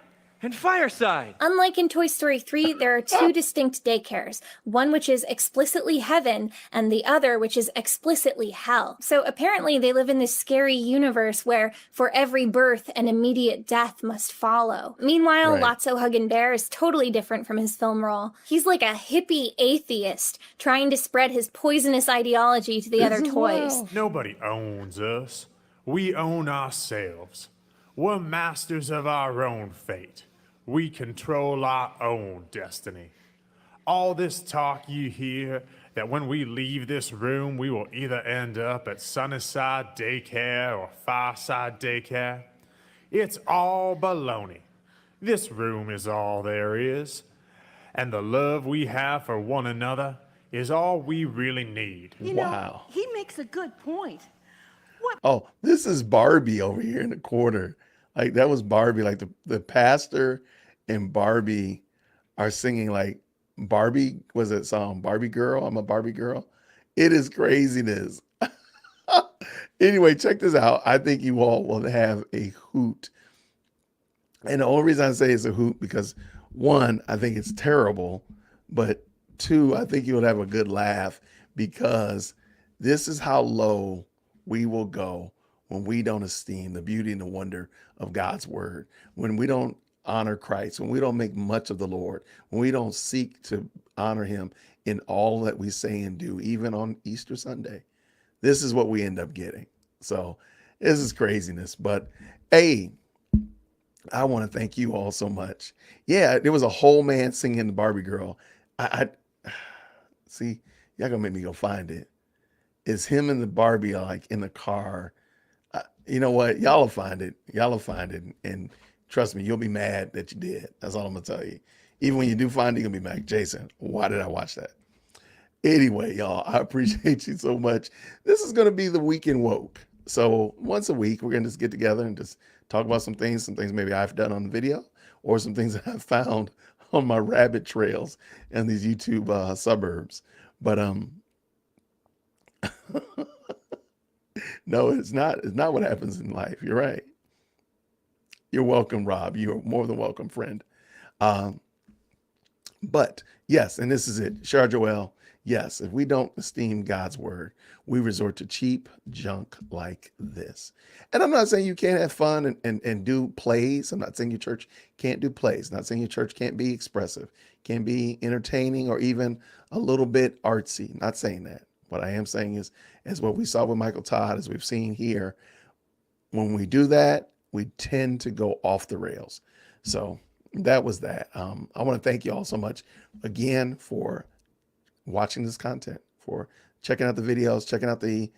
and Fireside. Unlike in Toy Story 3, there are 2 distinct daycares, one which is explicitly heaven and the other which is explicitly hell. So apparently they live in this scary universe where for every birth an immediate death must follow. Meanwhile, Right. Lotso Huggin' Bear is totally different from his film role. He's like a hippie atheist trying to spread his poisonous ideology to the other toys. Nobody owns us. We own ourselves. We're masters of our own fate. We control our own destiny. All this talk you hear that when we leave this room, we will either end up at Sunnyside Daycare or Fireside Daycare, it's all baloney. This room is all there is, and the love we have for one another is all we really need. Wow. He makes a good point. Oh, this is Barbie over here in the corner. Like that was Barbie. Like the pastor and Barbie are singing like Barbie, was it song? Barbie Girl? I'm a Barbie Girl. It is craziness. Anyway, check this out. I think you all will have a hoot. And the only reason I say it's a hoot because 1, I think it's terrible, but 2, I think you'll have a good laugh because this is how low we will go when we don't esteem the beauty and the wonder of God's word, when we don't honor Christ, when we don't make much of the Lord, when we don't seek to honor him in all that we say and do, even on Easter Sunday. This is what we end up getting. So This is craziness. But hey, I want to thank you all so much. Yeah, there was a whole man singing the Barbie girl. I see, y'all gonna make me go find it. It's him and the Barbie are like in the car. You know what? Y'all will find it. Y'all will find it. And trust me, you'll be mad that you did. That's all I'm gonna tell you. Even when you do find it, you're gonna be mad. Jason, why did I watch that? Anyway, y'all, I appreciate you so much. This is gonna be the Weekend Woke. So once a week, we're gonna just get together and just talk about some things maybe I've done on the video, or some things that I've found on my rabbit trails in these YouTube suburbs. But no, it's not. It's not what happens in life. You're right. You're welcome, Rob. You're more than welcome, friend. But yes, and this is it. Shar Joel, yes, if we don't esteem God's word, we resort to cheap junk like this. And I'm not saying you can't have fun and do plays. I'm not saying your church can't do plays. I'm not saying your church can't be expressive, can be entertaining, or even a little bit artsy. Not saying that. What I am saying is, as what we saw with Michael Todd, as we've seen here, when we do that, we tend to go off the rails. So that was that. I want to thank you all so much again for watching this content, for checking out the videos, checking out the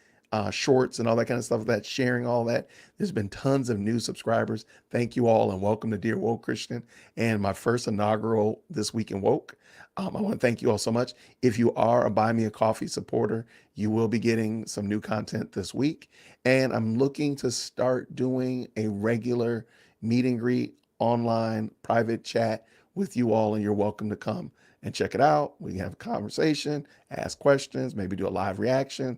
shorts and all that kind of stuff, that sharing all that. There's been tons of new subscribers. Thank you all, and welcome to Dear Woke Christian and my first inaugural This Week in Woke. I want to thank you all so much. If you are a Buy Me a Coffee supporter, you will be getting some new content this week. And I'm looking to start doing a regular meet and greet online private chat with you all, and you're welcome to come and check it out. We can have a conversation, ask questions, maybe do a live reaction,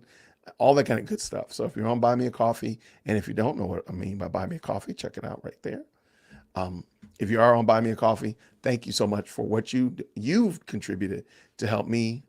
all that kind of good stuff. So if you're on Buy Me a Coffee, and if you don't know what I mean by Buy Me a Coffee, check it out right there. If you are on Buy Me a Coffee, thank you so much for what you've contributed to help me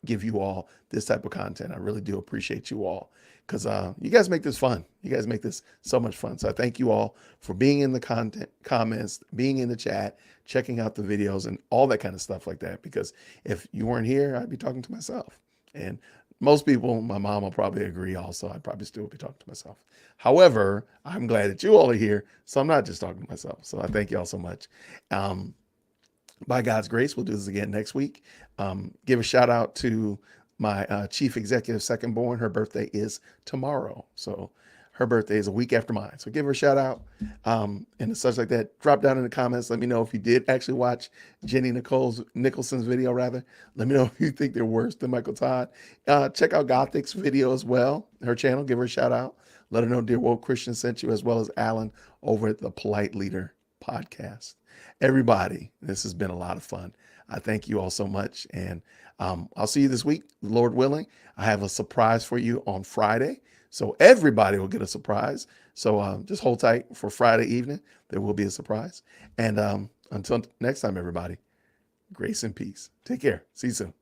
give you all this type of content. I really do appreciate you all, because you guys make this fun. You guys make this so much fun. So I thank you all for being in the content comments, being in the chat, checking out the videos and all that kind of stuff like that. Because if you weren't here, I'd be talking to myself. And most people, my mom will probably agree also, I'd probably still be talking to myself. However, I'm glad that you all are here, so I'm not just talking to myself. So I thank you all so much. By God's grace, we'll do this again next week. Give a shout out to my chief executive second born. Her birthday is tomorrow. So her birthday is a week after mine. So give her a shout out and such like that. Drop down in the comments. Let me know if you did actually watch Jenny Nicholson's video, rather. Let me know if you think they're worse than Michael Todd. Check out Gothic's video as well, her channel. Give her a shout out. Let her know Dear Woke Christian sent you, as well as Alan over at the Polite Leader podcast. Everybody, this has been a lot of fun. I thank you all so much. And I'll see you this week, Lord willing. I have a surprise for you on Friday. So everybody will get a surprise. So just hold tight for Friday evening. There will be a surprise. And until next time, everybody, grace and peace. Take care. See you soon.